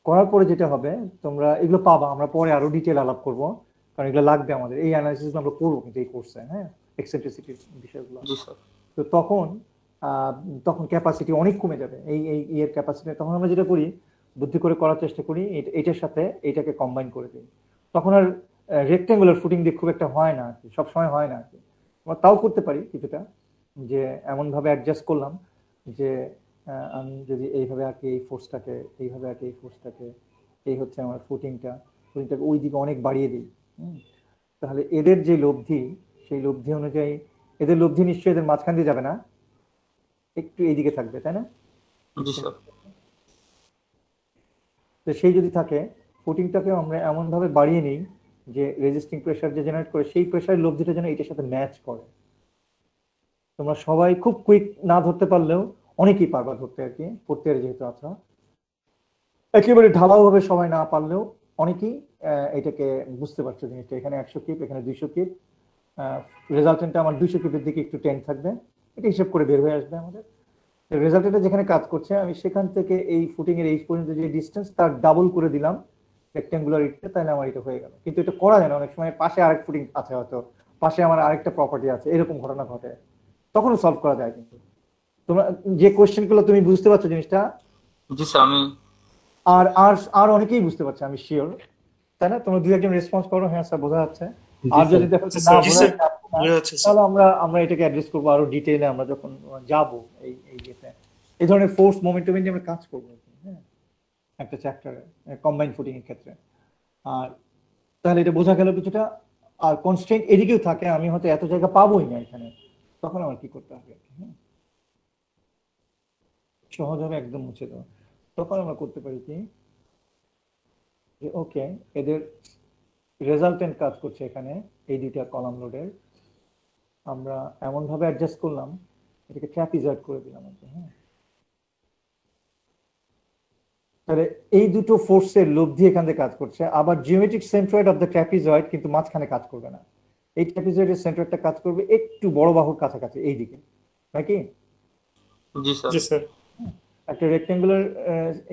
করার পরে যেটা হবে তোমরা এগুলো পাবা, আমরা পরে আরো ডিটেল আলাপ করবো, কারণ এগুলো লাগবে আমাদের, এই অ্যানালাইসিস আমরা করবো কিন্তু এই কোর্সে, হ্যাঁ, এক্সেন্ট্রিসিটির বিষয়গুলো। জি স্যার। তো তখন তখন ক্যাপাসিটি অনেক কমে যাবে, এই এই ইয়ের ক্যাপাসিটি, তখন আমরা যেটা করি বুদ্ধি করে করার চেষ্টা করি এটার সাথে এটাকে কম্বাইন করে দিই, তখন আর রেক্টেঙ্গুলার ফুটিং দিয়ে খুব একটা হয় না আর কি, সবসময় হয় না আর কি, আমরা তাও করতে পারি কিছুটা, যে এমন ভাবে অ্যাডজাস্ট করলাম যে আমি যদি এইভাবে আঁকি এই ফোর্সটাকে, এইভাবে আঁকি এই ফোর্সটাকে, এই হচ্ছে আমার ফুটিংটা, ফুটিংটাকে ওই দিকে অনেক বাড়িয়ে দিই, তাহলে এদের যে লব্ধি, সেই লব্ধি অনুযায়ী এদের লব্ধি নিশ্চয়ই এদের মাঝখান দিয়ে যাবে না, একটু এইদিকে থাকবে, তাই না? জি স্যার। তো সেই যদি থাকে, ফুটিংটাকে আমরা এমন ভাবে বাড়িয়ে নিই যে রেজিস্টিং প্রেসার যে জেনারেট করে সেই প্রেসারের লব্ধিটা যেন এটার সাথে ম্যাচ করে। তোমরা সবাই খুব কুইক না ধরতে পারলেও অনেকেই পারবা ধরতে আর কি, পড়তে যেহেতু আছো। একেবারে ঢালাও ভাবে সবাই না পারলেও অনেকেই এটাকে বুঝতে পারছো জিনিসটা। এখানে 100 কিপ, এখানে 200 কিপ, রেজাল্টেন্টটা আমার 200 কিপের দিকে একটু টেন থাকবে, এটা হিসেব করে বের হয়ে আসবে আমাদের। রেজাল্টেন্টটা যেখানে কাজ করছে আমি সেখান থেকে এই ফুটিং এর এই পর্যন্ত যে ডিস্টেন্স তার ডাবল করে দিলাম রেক্ট্যাঙ্গুলার ইটটা, তাহলে আমার এটা হয়ে গেল। কিন্তু এটা করা যায় না, অনেক সময় পাশে আরেক ফুটিং আছে, হয়তো পাশে আমার আরেকটা প্রপার্টি আছে, এরকম ঘটনা ঘটে, তখনও সলভ করা যায়। কিন্তু তোমরা যে কোশ্চেন গুলো তুমি বুঝতে পারছো জিনিসটা, জি স্যার আমি আর আর আর অনেকেই বুঝতে পারছে আমি শিওর, তাই না? তোমরা দুই একজন রেসপন্স করো, হ্যাঁ স্যার বোঝা যাচ্ছে। আর যদি দেখো যে না বোঝা যাচ্ছে না, তাহলে আমরা এটাকে অ্যাড্রেস করবো আরো ডিটেইলে আমরা যখন যাব এই এই ধরনের ফোর্স মোমেন্টাম নিয়ে আমরা কাজ করবো, হ্যাঁ, একটা চ্যাপ্টারে কম্বাইন্ড ফুটিং এর ক্ষেত্রে। আর তাহলে এটা বোঝা গেল কিছুটা। আর কনস্ট্রেন্ট এদিকেও থাকে, আমি হয়তো এত জায়গা পাবোই না এখানে, তখন আমার কি করতে হবে? হ্যাঁ, সহজ হবে একদম মুছে দেওয়া। তখন আমরা করতে পারি কি, যে ওকে এদের রেজাল্টেন্ট কাজ করছে এখানে এই দুইটা কলাম লোডের, আমরা এমন ভাবে অ্যাডজাস্ট করলাম এটাকে ট্র্যাপিজয়েড করে দিলাম আর কি। হ্যাঁ, তাহলে এই দুটো ফোর্সের লব্ধি এখান থেকে কাজ করছে। আবার geometric centroid of the trapezoid কিন্তু মাঝখানে কাজ করবে না, এই ট্র্যাপিজয়েডের সেন্ট্রয়েডটা কাজ করবে একটু বড় বাহুর কাছাকাছি এই দিকে, নাকি? জি স্যার। জি স্যার। একটা রেক্ট্যাঙ্গুলার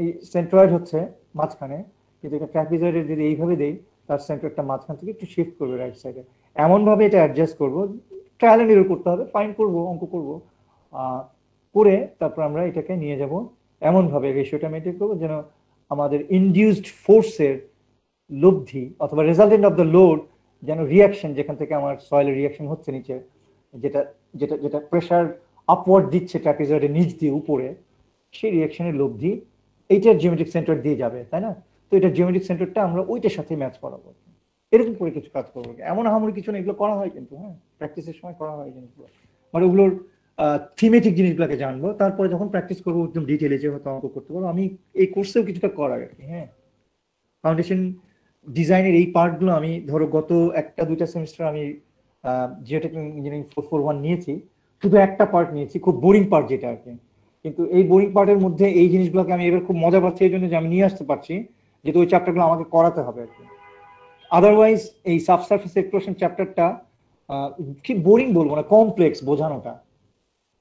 এই সেন্ট্রয়েড হচ্ছে মাঝখানে, কিন্তু এটা ট্র্যাপিজয়েডের যদি এইভাবে দেই তার সেন্ট্রয়েডটা মাঝখান থেকে একটু শিফট করবে রাইট সাইডে, এমন ভাবে এটা অ্যাডজাস্ট করবো। ট্রায়াল এন্ড এরর করতে হবে, ফাইন করবো, অঙ্ক করবো, করে তারপর আমরা এটাকে নিয়ে যাব এমন ভাবে রেশিওটা মেনটেন করবো যেন আমাদের ইনডিউসড ফোর্সের লব্ধি অথবা রেজাল্টেন্ট অফ দ্য লোড যেন রিয়াকশন, যেখান থেকে আমার সয়েলের রিয়াকশন হচ্ছে নিচে, যেটা যেটা যেটা প্রেসার আপওয়ার্ড দিচ্ছে ট্র্যাপিজয়েডের নিচ দিয়ে উপরে, সেই রিয়াকশনের লব্ধি এইটার জিওমেট্রিক সেন্টার দিয়ে যাবে, তাই না? তো এটা জিওমেট্রিক সেন্টারটা আমরা ওইটার সাথে ম্যাচ করাবো, এরকম করে কিছু কাজ করবো। এমন আহামরি কিছু না, এগুলো করা হয় কিন্তু, হ্যাঁ, প্র্যাকটিসের সময় করা হয় জিনিসগুলো, মানে ওগুলোর থিমেটিক জিনিসগুলোকে জানবো, তারপরে যখন প্র্যাকটিস করবো একদম ডিটেলে যে হয়তো অঙ্ক করতে পারবো। আমি এই কোর্সেও কিছুটা করার আর কি, হ্যাঁ, ফাউন্ডেশন ডিজাইনের এই পার্টগুলো আমি ধরো গত একটা দুইটা সেমিস্টার আমি জিওটেকনিক ইঞ্জিনিয়ারিং 441 নিয়েছি, শুধু একটা পার্ট নিয়েছি, খুব বোরিং পার্ট যেটা আর কি। কিন্তু এই বোরিং পার্টের মধ্যে এই জিনিসগুলোকে আমি এবার খুব মজা পাচ্ছি এই জন্য যে আমি নিয়ে আসতে পারছি, যেহেতু ওই চ্যাপ্টারগুলো আমাকে করাতে হবে আর কি। আদারওয়াইজ এই সাবসারফেস এক্সপ্লোশন চ্যাপ্টারটা কি বোরিং বলবো না, কমপ্লেক্স বোঝানোটা,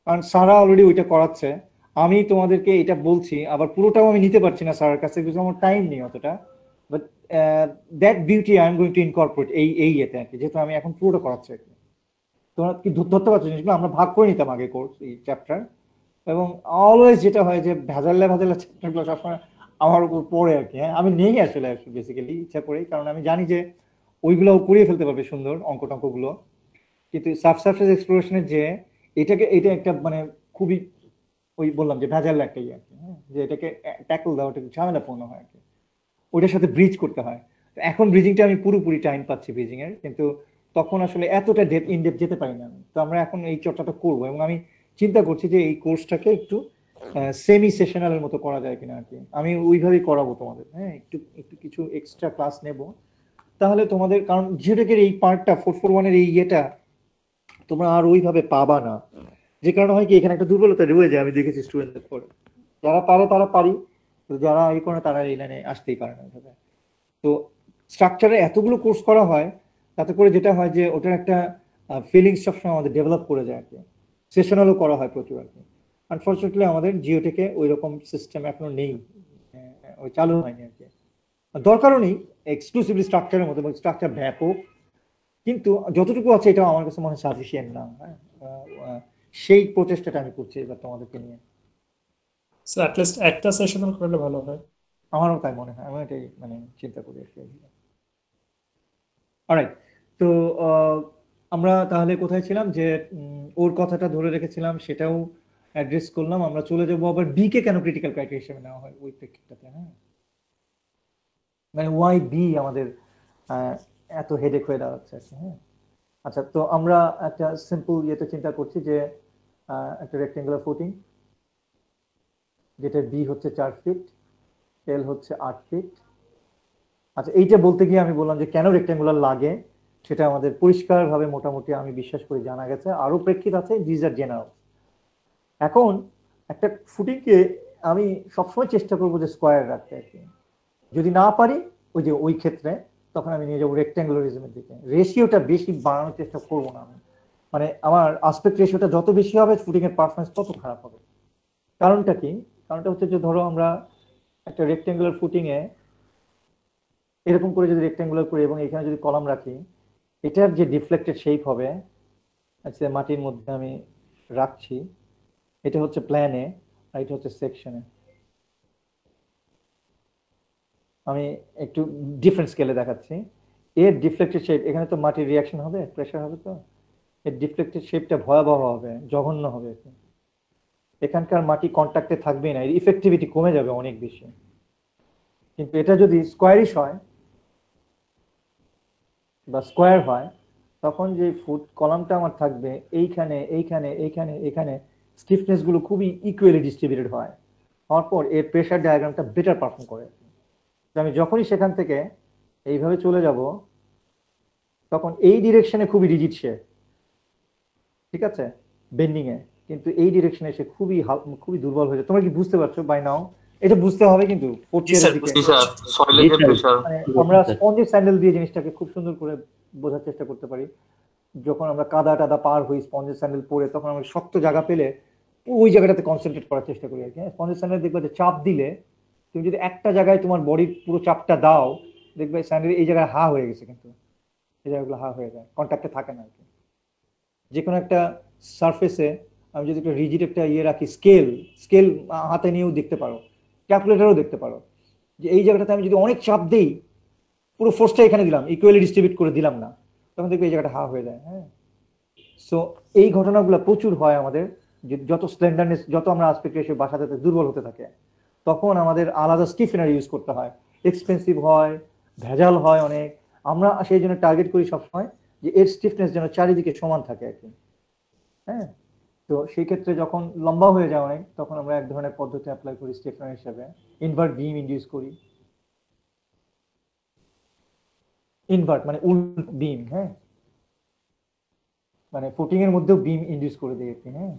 কারণ সারা অলরেডি ওইটা করাচ্ছে। আমি তোমাদেরকে এটা বলছি, আবার পুরোটাও আমি নিতে পারছি না স্যারের কাছে, বিকজ আমার টাইম নেই অতটা। But that beauty I am going to incorporate এই ইয়েতে আর কি, যেহেতু আমি এখন পুরোটা করাচ্ছি আর কি। তোমরা কি ধরতে পারছো জিনিসগুলো? আমরা ভাগ করে নিতাম আগে কোর্স এই চ্যাপ্টার, এবং অলওয়েজ যেটা হয় যে ভেজাল্লা চ্যাপ্টারগুলো সবসময় আমার উপর পড়ে আর কি। হ্যাঁ, আমি নেই আসলে বেসিক্যালি ইচ্ছা করেই, কারণ আমি জানি যে ওইগুলো করিয়ে ফেলতে পারবে সুন্দর টঙ্কগুলো, কিন্তু সাবসারফেস এক্সপ্লোরেশনের যে এটা একটা মানে খুবই ওই বললাম যে ভেজাল্লা একটা ইয়ে আর কি, হ্যাঁ, যে এটাকে ট্যাকল দেওয়াটা একটু ঝামেলাপূর্ণ হয় আর কি, ওইটার সাথে ব্রিজ করতে হয়। তো এখন ব্রিজিংটা আমি পুরোপুরি টাইম পাচ্ছি ব্রিজিং এর, কিন্তু তখন আসলে এতটা ইনডেপথ যেতে পারি না আমি। তো আমরা এখন এই চর্চাটা করবো, এবং আমি চিন্তা করছি যে এই কোর্সটাকে একটু সেমি সেশনালের মতো করা যায় কিনা আর কি। আমি ওইভাবেই করাবো তোমাদের, হ্যাঁ, একটু একটু কিছু এক্সট্রা ক্লাস নেব, তাহলে তোমাদের, কারণ জিওটেকের এই পার্টটা 441 এর এই ইয়েটা তোমরা আর ওইভাবে পাবা না, যে কারণে হয় কি এখানে একটা দুর্বলতা রয়ে যায়। আমি দেখেছি স্টুডেন্টদের পরে, যারা পারে তারা পারি, যারা এই করে তারা এই লাইনে আসতেই পারে না। তো স্ট্রাকচারে এতগুলো কোর্স করা হয়, তাতে করে যেটা হয় যে ওটার একটা ফিলিংস সবসময় আমাদের ডেভেলপ করে যায় আর কি। সেশনালও করা হয় প্রচুর আর কি। আনফর্চুনেটলি আমাদের জিওটেকে ওই রকম সিস্টেম এখনো নেই, ওই চালু হয়নি আর কি। দরকারও নেই এক্সক্লুসিভলি স্ট্রাকচারের মতো, স্ট্রাকচার ব্যাপক, কিন্তু যতটুকু আছে এটা আমার কাছে মনে হয় সাফিসিয়েন্ট না। হ্যাঁ, সেই প্রচেষ্টাটা আমি করছি এবার তোমাদেরকে নিয়ে। স্যার অ্যাটলিস্ট একটা সেশনাল করলে ভালো হয়। আমারও তাই মনে হয়, আমি এটাই মানে চিন্তা করি আর কি। অলরাইট, তো আমরা তাহলে কোথায় ছিলাম, যে ওর কথাটা ধরে রেখেছিলাম, সেটাও অ্যাড্রেস করলাম। আমরা চলে যাবো আবার বি কে কেন ক্রিটিক্যাল ক্রাইটেরিয়া হিসেবে নেওয়া হয় ওই প্রেক্ষিতটাতে। হ্যাঁ, মানে ওয়াই বি আমাদের এত হেডেক হয়ে দাঁড়াচ্ছে আর কি, হ্যাঁ। আচ্ছা, তো আমরা একটা সিম্পল ইয়েতে চিন্তা করছি যে একটা রেক্টেঙ্গুলার ফুটিং, যেটা বি হচ্ছে 4 ফিট, এল হচ্ছে 8 ফিট। আচ্ছা, এইটা বলতে গিয়ে আমি বললাম যে কেন রেক্টেঙ্গুলার লাগে, সেটা আমাদের পরিষ্কারভাবে মোটামুটি আমি বিশ্বাস করি জানা গেছে। আরো প্রেক্ষিত আছে, দিজ আর জেনারেল। এখন একটা ফুটিংকে আমি সবসময় চেষ্টা করবো যে স্কোয়ার রাখতে আর কি। যদি না পারি ওই যে ওই ক্ষেত্রে তখন আমি নিয়ে যাবো রেক্ট্যাঙ্গুলারিজমের দিকে। রেশিওটা বেশি বাড়ানোর চেষ্টা করবো না আমি, মানে আমার আসপেক্ট রেশিওটা যত বেশি হবে ফুটিং এর পারফরমেন্স তত খারাপ হবে। কারণটা কি? কারণটা হচ্ছে যে ধরো আমরা একটা রেক্ট্যাঙ্গুলার ফুটিং এ এরকম করে যদি রেক্ট্যাঙ্গুলার করি এবং এখানে যদি কলাম রাখি, এটার যে ডিফ্লেক্টেড শেপ হবে, আচ্ছা মাটির মধ্যে আমি রাখছি, এটা হচ্ছে প্ল্যানে আর এটা হচ্ছে সেকশনে। আমি একটু ডিফারেন্ট স্কেলে দেখাচ্ছি। এর ডিফ্লেক্টেড শেপ, এখানে তো মাটির রিয়াকশন হবে, প্রেশার হবে, তো এর ডিফ্লেক্টেড শেপটা ভয়াবহ হবে, জঘন্য হবে। এখানকার মাটি কন্ট্যাক্টে থাকবেই না, এর ইফেক্টিভিটি কমে যাবে অনেক বেশি। কিন্তু এটা যদি স্কোয়ারিশ হয় বা স্কোয়ার হয়, তখন যে ফুট কলামটা আমার থাকবে এইখানে এইখানে এইখানে এখানে, স্টিফনেস গুলো খুবই ইকুয়ালি ডিস্ট্রিবিউটেড হয়, হওয়ার পর এর প্রেশার ডায়াগ্রামটা বেটার পারফর্ম করে। আমি যখনই সেখান থেকে এইভাবে চলে যাব, তখন এই ডিরেকশনে খুবই রিজিড সে, ঠিক আছে, বেন্ডিং এ, কিন্তু এই ডিরেকশনে সে খুবই খুবই দুর্বল হয়ে যায়। তোমরা কি বুঝতে পারছো বাই নাও? এটা বুঝতে হবে কিন্তু ফোর্থ জি ইয়ারের স্যার, দিকে। জি স্যার, সয়েলের যে প্রেশার। মানে আমরা স্পঞ্জের স্যান্ডেল দিয়ে জিনিসটাকে খুব সুন্দর করে বোঝার চেষ্টা করতে পারি। যখন আমরা কাদা টাদা পার হই স্পঞ্জের স্যান্ডেল পরে, তখন আমরা শক্ত জায়গা পেলে ওই জায়গাটাতে কনসেন্ট্রেট করার চেষ্টা করি আর কি। স্পঞ্জের স্যান্ডেল দেখবে যে চাপ দিলে, তুমি যদি একটা জায়গায় তোমার বডির পুরো চাপটা দাও, দেখবে স্যান্ডেল এই জায়গায় হা হয়ে গেছে, কিন্তু এই জায়গাগুলো হা হয়ে যায়, কন্ট্যাক্টে থাকে না আর কি। যে কোনো একটা সারফেসে আমি যদি একটা রিজিড একটা ইয়ে রাখি, স্কেল স্কেল হাতে নিয়েও দেখতে পারো, ক্যালকুলেটারও দেখতে পারো, যে এই জায়গাটাতে আমি যদি অনেক চাপ দিই, পুরো ফোর্সটা এখানে দিলাম, ইকুয়ালি ডিস্ট্রিবিউট করে দিলাম না, তখন দেখবে এই জায়গাটা হা হয়ে যায়, হ্যাঁ। সো এই ঘটনাগুলো প্রচুর হয় আমাদের, যে যত স্লেন্ডারনেস, যত আমরা আসপেক্ট রেশিও বাসাতে দুর্বল হতে থাকে, তখন আমাদের আলাদা স্টিফেনার ইউজ করতে হয়, এক্সপেন্সিভ হয়, ভেজাল হয় অনেক। আমরা সেই জন্য টার্গেট করি সবসময় যে এর স্টিফনেস যেন চারিদিকে সমান থাকে আর কি, হ্যাঁ। তো সেই ক্ষেত্রে যখন লম্বা হয়ে যায় অনেক, তখন আমরা এক ধরনের পদ্ধতি অ্যাপ্লাই করি স্টিফেনার হিসেবে, ইনভার্ট বিম ইন্ডিউস করি। ইনভার্ট মানে উল্ট বিম, হ্যাঁ, মানে ফুটিং এর মধ্যেও বিম ইন্ডিউস করে দিই আর কি, হ্যাঁ।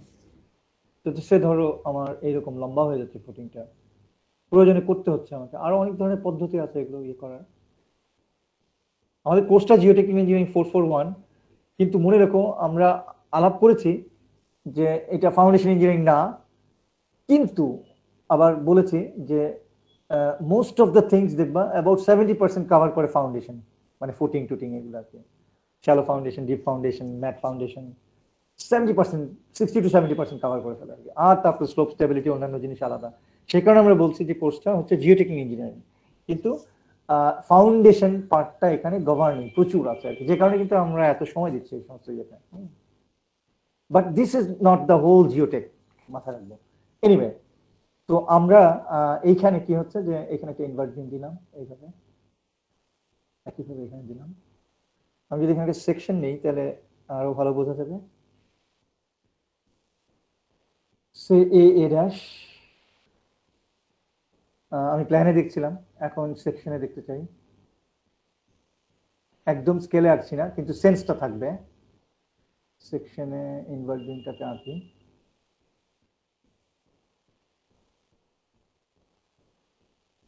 তো সে ধরো আমার এইরকম লম্বা হয়ে যাচ্ছে ফুটিংটা, প্রয়োজনে করতে হচ্ছে আমাকে। আরো অনেক ধরনের পদ্ধতি আছে এগুলো ইয়ে করার। আমাদের কোর্সটা জিওটেকনিক্যাল ইঞ্জিনিয়ারিং 441, কিন্তু মনে রেখো আমরা আলাপ করেছি যে এটা ফাউন্ডেশন ইঞ্জিনিয়ারিং না, কিন্তু আবার বলেছি যে মোস্ট অফ দ্য থিংস দেখবা অ্যাবাউট 70% কভার করে ফাউন্ডেশন, মানে ফুটিং টুটিং এগুলো আর কি। Shallow foundation, deep foundation, mat foundation 70%, 60 to 70% cover করে ফেলে আর কি। আর তারপর স্লোপ স্টেবিলিটি অন্যান্য জিনিস আলাদা। সেই কারণে আমরা বলছি যে কোর্সটা হচ্ছে জিওটেকনিক্যাল ইঞ্জিনিয়ারিং, কিন্তু ফাউন্ডেশন পার্টটা এখানে গভর্নিং প্রচুর আছে আর কি, যে কারণে কিন্তু আমরা এত সময় দিচ্ছি এই সমস্ত ইয়েতে। But this is not the whole geotech, মাথায় রাখবো। এনিওয়ে, তো আমরা এইখানে কি হচ্ছে যে এখানে একটা ইনভার্ট বিম দিলাম, এইভাবে একইভাবে এখানে দিলাম। আমি যদি এখানে সেকশন নেই তাহলে আরো ভালো বোঝা যাবে। সে এ ড্যাশ, আমি প্ল্যানে দেখছিলাম, এখন সেকশনে দেখতে চাই। একদম স্কেলে আঁকছি না, কিন্তু সেন্সটা থাকবে। সেকশনে ইনভার্ট বিমটাকে আঁকি,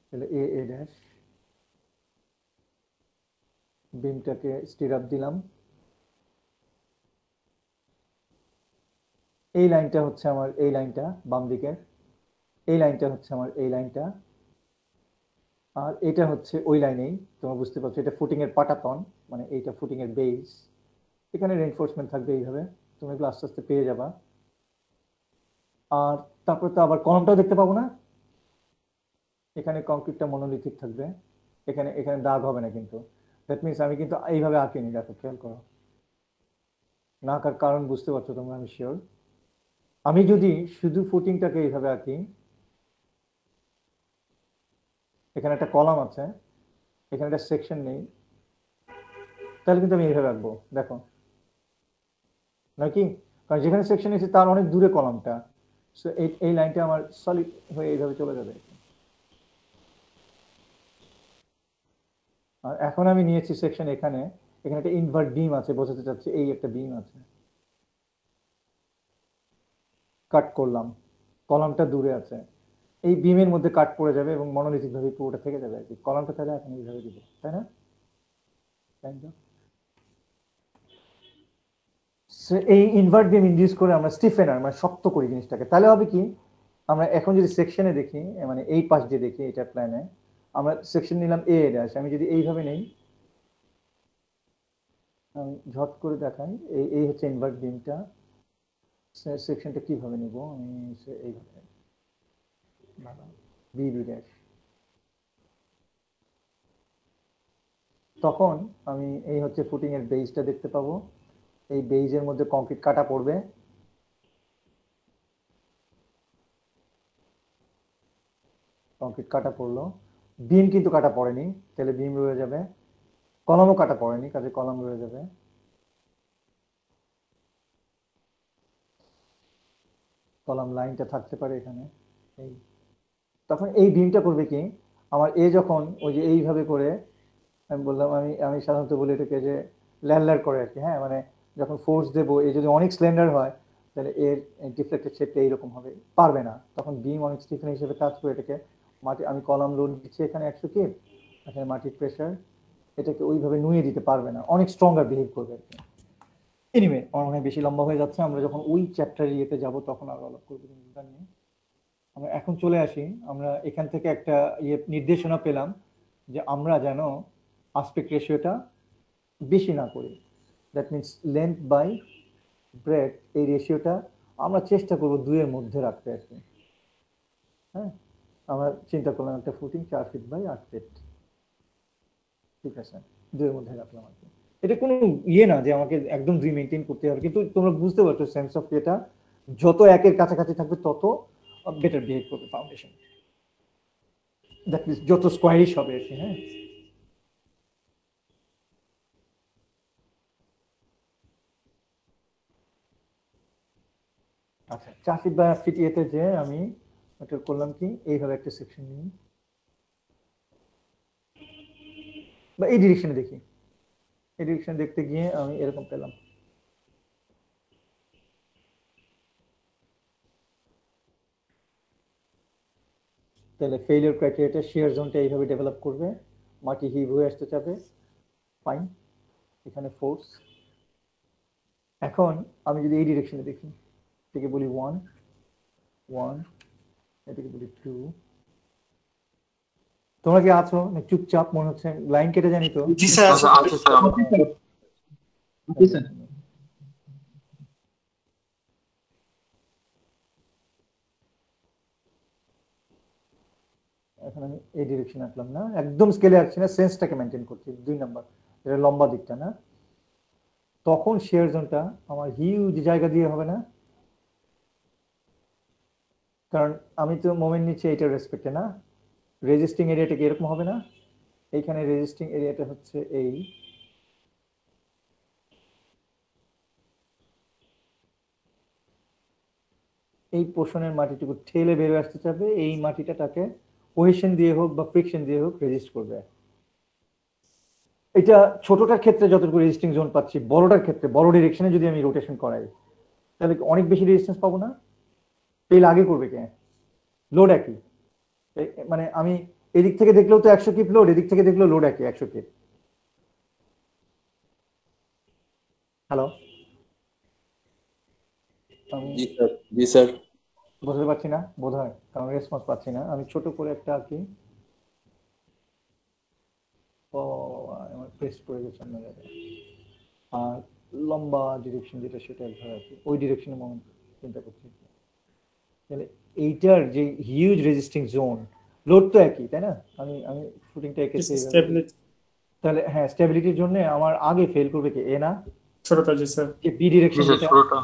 তাহলে এ ড্যাশ, বিমটাকে স্টির আপ দিলাম। এই লাইনটা হচ্ছে আমার এই লাইনটা বাম দিকের, এই লাইনটা হচ্ছে আমার এই লাইনটা, আর এটা হচ্ছে ওই লাইনেই। তোমরা বুঝতে পারছো এটা ফুটিং এর পাটাতন, মানে এইটা ফুটিং এর বেস। এখানে রেইনফোর্সমেন্ট থাকবে এইভাবে, তুমি এগুলো আস্তে আস্তে পেয়ে যাবা। আর তারপরে তো আবার কলমটাও দেখতে পাবো না, এখানে কংক্রিটটা মনোলিথিক থাকবে, এখানে এখানে দাগ হবে না কিন্তু। দ্যাট মিনস আমি কিন্তু এইভাবে আঁকিনি, দেখো খেয়াল করো, না আঁকার কারণ বুঝতে পারছো তোমরা আমি শিওর। আমি যদি শুধু ফুটিংটাকে এইভাবে আঁকি, এখানে একটা কলাম আছে, এখানে একটা সেকশন নেই, তাহলে কিন্তু আমি এইভাবে রাখবো, দেখো নাকি, কারণ যেখানে সেকশন আছে তার অনেক দূরে কলামটা, সো এই লাইনটা আমার সলিড হয়ে এইভাবে চলে যাবে। আর এখন আমি নিয়েছি সেকশন এখানে, এখানে একটা ইনভার্ট বিম আছে, বোঝাতে চাচ্ছি এই একটা বিম আছে, কাট করলাম, কলামটা দূরে আছে, এই বিমের মধ্যে কাট পড়ে যাবে এবং মনোলিথিক ভাবে পুরোটা থেকে যাবে আর কি। কলামটা তাহলে এখন এইভাবে দিব, তাই না? এই ইনভার্ট বিম ইনডিউস করে আমরা স্টিফেনার মানে শক্ত করি জিনিসটাকে, তাহলে হবে কি, আমরা এখন যদি সেকশনে দেখি, মানে এই পাশ দিয়ে দেখি এটা প্ল্যানে, আমরা সেকশন নিলাম এ ড্যাশ, আমি যদি এইভাবে নেই, আমি ঝট করে দেখাই, এই হচ্ছে ইনভার্ট বিমটা, সেকশনটা কিভাবে নিব, আমি এইভাবে বি বি ড্যাশ, তখন আমি এই হচ্ছে ফুটিং এর বেসটা দেখতে পাবো, এই বেইজের মধ্যে কংক্রিট কাটা পড়বে, কংক্রিট কাটা পড়লো, বিম কিন্তু কাটা পড়েনি, তাহলে বিম রয়ে যাবে, কলামও কাটা পড়েনি, কাজে কলাম রয়ে যাবে, কলাম লাইনটা থাকতে পারে এখানে, এই তখন এই বিমটা করবে কি, আমার এ যখন ওই যে এইভাবে করে, আমি বললাম আমি সাধারণত বলি এটাকে যে ল্যান্ডার করে আর কি, হ্যাঁ, মানে যখন ফোর্স দেবো, এই যদি অনেক স্লেন্ডার হয় তাহলে এর ডিফ্লেক্টেড শেপটা এইরকম হবে, পারবে না, তখন বিম অনেক স্টিফেন হিসেবে কাজ করে এটাকে মাটি, আমি কলাম লোড দিচ্ছি এখানে 100 কিপ, এখানে মাটির প্রেশার, এটাকে ওইভাবে নুয়ে দিতে পারবে না, অনেক স্ট্রঙ্গার বিহেভ করবে আর কি। এনিওয়ে আমার অনেক বেশি লম্বা হয়ে যাচ্ছে, আমরা যখন ওই চ্যাপ্টার ইয়েতে যাবো তখন আরো আলাপ করবো জিনিসটা নিয়ে। আমরা এখন চলে আসি, আমরা এখান থেকে একটা নির্দেশনা পেলাম যে আমরা যেন আসপেক্ট রেশিওটা বেশি না করি, that means length by breadth, এই রেশিওটা আমরা চেষ্টা করবো 2 এর মধ্যে রাখতে আর কি। হ্যাঁ, আমরা চিন্তা করলাম একটা ফুটিং 4 ফিট বাই 8 ফিট, ঠিক আছে, 2 এর মধ্যে রাখলাম আর কি। এটা কোনো ইয়ে না যে আমাকে একদম 2 মেনটেন করতে হবে, কিন্তু তোমরা বুঝতে পারছো সেন্স অফ এটা, যত 1 এর কাছাকাছি থাকবে তত বেটার বিহেভ করবে ফাউন্ডেশন, দ্যাট মিনস যত স্কোয়ারিশ হবে আর কি। হ্যাঁ, আচ্ছা 4 ফিট বাই 8 ফিট ইয়েতে যে আমি এটা করলাম কি, এইভাবে একটা সেকশন নিই, বা এই ডিরেকশনে দেখি, এই ডিরেকশন দেখতে গিয়ে আমি এরকম পেলাম, তাহলে ফেইলিওর ক্রাইটেরিয়াটা শিয়ার জোনটা এইভাবে ডেভেলপ করবে, মাটি হিভ হয়ে আসতে যাবে, ফাইন, এখানে ফোর্স। এখন আমি যদি এই ডিরেকশনে দেখি, এটাকে বলি 1 1, এটাকে বলি 2, তোমরা কি আছো না চুপচাপ মনে হচ্ছে, লাইন কেটে জানি তো? জি স্যার, আচ্ছা, আছে স্যার এখন আমি এই ডিরেকশনে আঁকলাম না, একদম স্কেলে আঁকছি না, সেন্সটাকে মেনটেন করছি, 2 নাম্বার, এটা লম্বা দিকটা না, তখন শেয়ার জোনটা আমার হিউজ জায়গা দিয়ে হবে না, কারণ আমি তো মোমেন্ট নিচ্ছি এইটার রেসপেক্টে না, রেজিস্টিং এরিয়াটা কি এরকম হবে না, এইখানে রেজিস্টিং এরিয়াটা হচ্ছে এই পোর্শনের মাটিটুকু ঠেলে বেরোয় আসতে চাবে, এই মাটিটা তাকে কোহেশন দিয়ে হোক বা ফ্রিকশন দিয়ে হোক রেজিস্ট করবে। এটা ছোটটার ক্ষেত্রে যতটুকু রেজিস্টিং জোন পাচ্ছি, বড়টার ক্ষেত্রে বড় ডিরেকশনে যদি আমি রোটেশন করাই তাহলে অনেক বেশি রেজিস্ট্যান্স পাবো না, ফেল আগে করবে কে, লোড একই, মানে আমি এদিক থেকে দেখলেও তো 100 কিপ লোড, এদিক থেকে দেখলেও লোড একই 100 কিপ। হ্যালো, জি স্যার, জি স্যার। বুঝতে পারছি না বোধ হয়, কারণ রেসপন্স পাচ্ছি না, আমি ছোট করে একটা আঁকি, ও আমার পেস্ট করে গেছে অন্য জায়গায়, আর লম্বা ডিরেকশন যেটা সেটা একভাবে আঁকি, ওই ডিরেকশনে মোমেন্ট চিন্তা করছি, তাহলে এইটার যে হিউজ রেজিস্টিং জোন, লোড তো একই তাই না, আমি ফুটিংটা এঁকেছি, স্টেবিলিটি তাহলে হ্যাঁ স্টেবিলিটির জন্য আমার আগে ফেল করবে কি এ না, ছোটটা, জি স্যার, যে বি ডিরেকশন যেটা, ছোটটা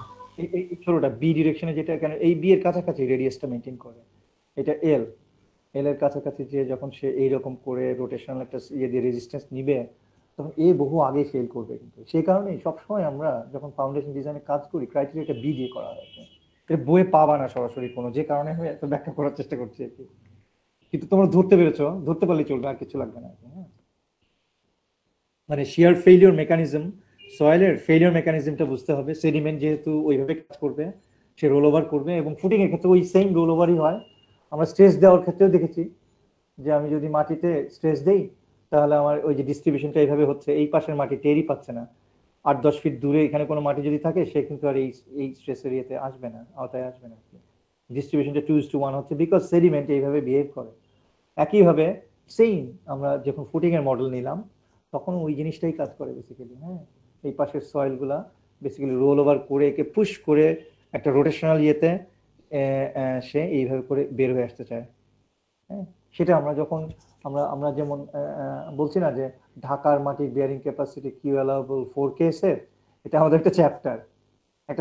এই ছোটটা বি ডিরেকশনে যেটা, এখানে এই বি এর কাছাকাছি রেডিয়াসটা মেনটেন করে, এটা এল, এল এর কাছাকাছি যে যখন সে এইরকম করে রোটেশনাল একটা ইয়ে দিয়ে রেজিস্ট্যান্স নিবে, তখন এ বহু আগে ফেল করবে। কিন্তু সেই কারণেই সবসময় আমরা যখন ফাউন্ডেশন ডিজাইনে কাজ করি ক্রাইটেরিয়াটা বি দিয়ে করা হয়। এটা বইয়ে পাবা না সরাসরি কোনো, যে কারণে আমি একটা ব্যাখ্যা করার চেষ্টা করছি আর কি। কিন্তু তোমরা ধরতে পেরেছো, ধরতে পারলে চলবে, আর কিছু লাগবে না। হ্যাঁ, মানে শিয়ার ফেলিওর মেকানিজম, সয়েলের ফেলিওর মেকানিজমটা বুঝতে হবে। সেডিমেন্ট যেহেতু ওইভাবে কাজ করবে, সে রোল ওভার করবে, এবং ফুটিং এর ক্ষেত্রে ওই সেম রোল ওভারই হয়। আমরা স্ট্রেস দেওয়ার ক্ষেত্রেও দেখেছি যে আমি যদি মাটিতে স্ট্রেস দেই তাহলে আমার ওই যে ডিস্ট্রিবিউশনটা এইভাবে হচ্ছে, এই পাশের মাটি টেরই পাচ্ছে না। 8-10 ফিট দূরে এখানে কোনো মাটি যদি থাকে সে কিন্তু আর এই স্ট্রেস এরিয়াতে আসবে না, আওতায় আসবে না। ডিস্ট্রিবিউশনটা 2:1 হচ্ছে বিকজ সেডিমেন্ট এইভাবে বিহেভ করে। একইভাবে সেম আমরা যখন ফুটিং এর মডেল নিলাম তখন ওই জিনিসটাই কাজ করে বেসিক্যালি। হ্যাঁ, এই পাশের সয়েলগুলা বেসিক্যালি রোল ওভার করে একে পুশ করে একটা রোটেশনাল ইয়েতে সে এইভাবে করে বের হয়ে আসতে চায়। হ্যাঁ, সেটা আমরা যখন আমরা যেমন বলছি না যে ঢাকার মাটির bearing capacity Q allowable 4K/s, এটা আমাদের একটা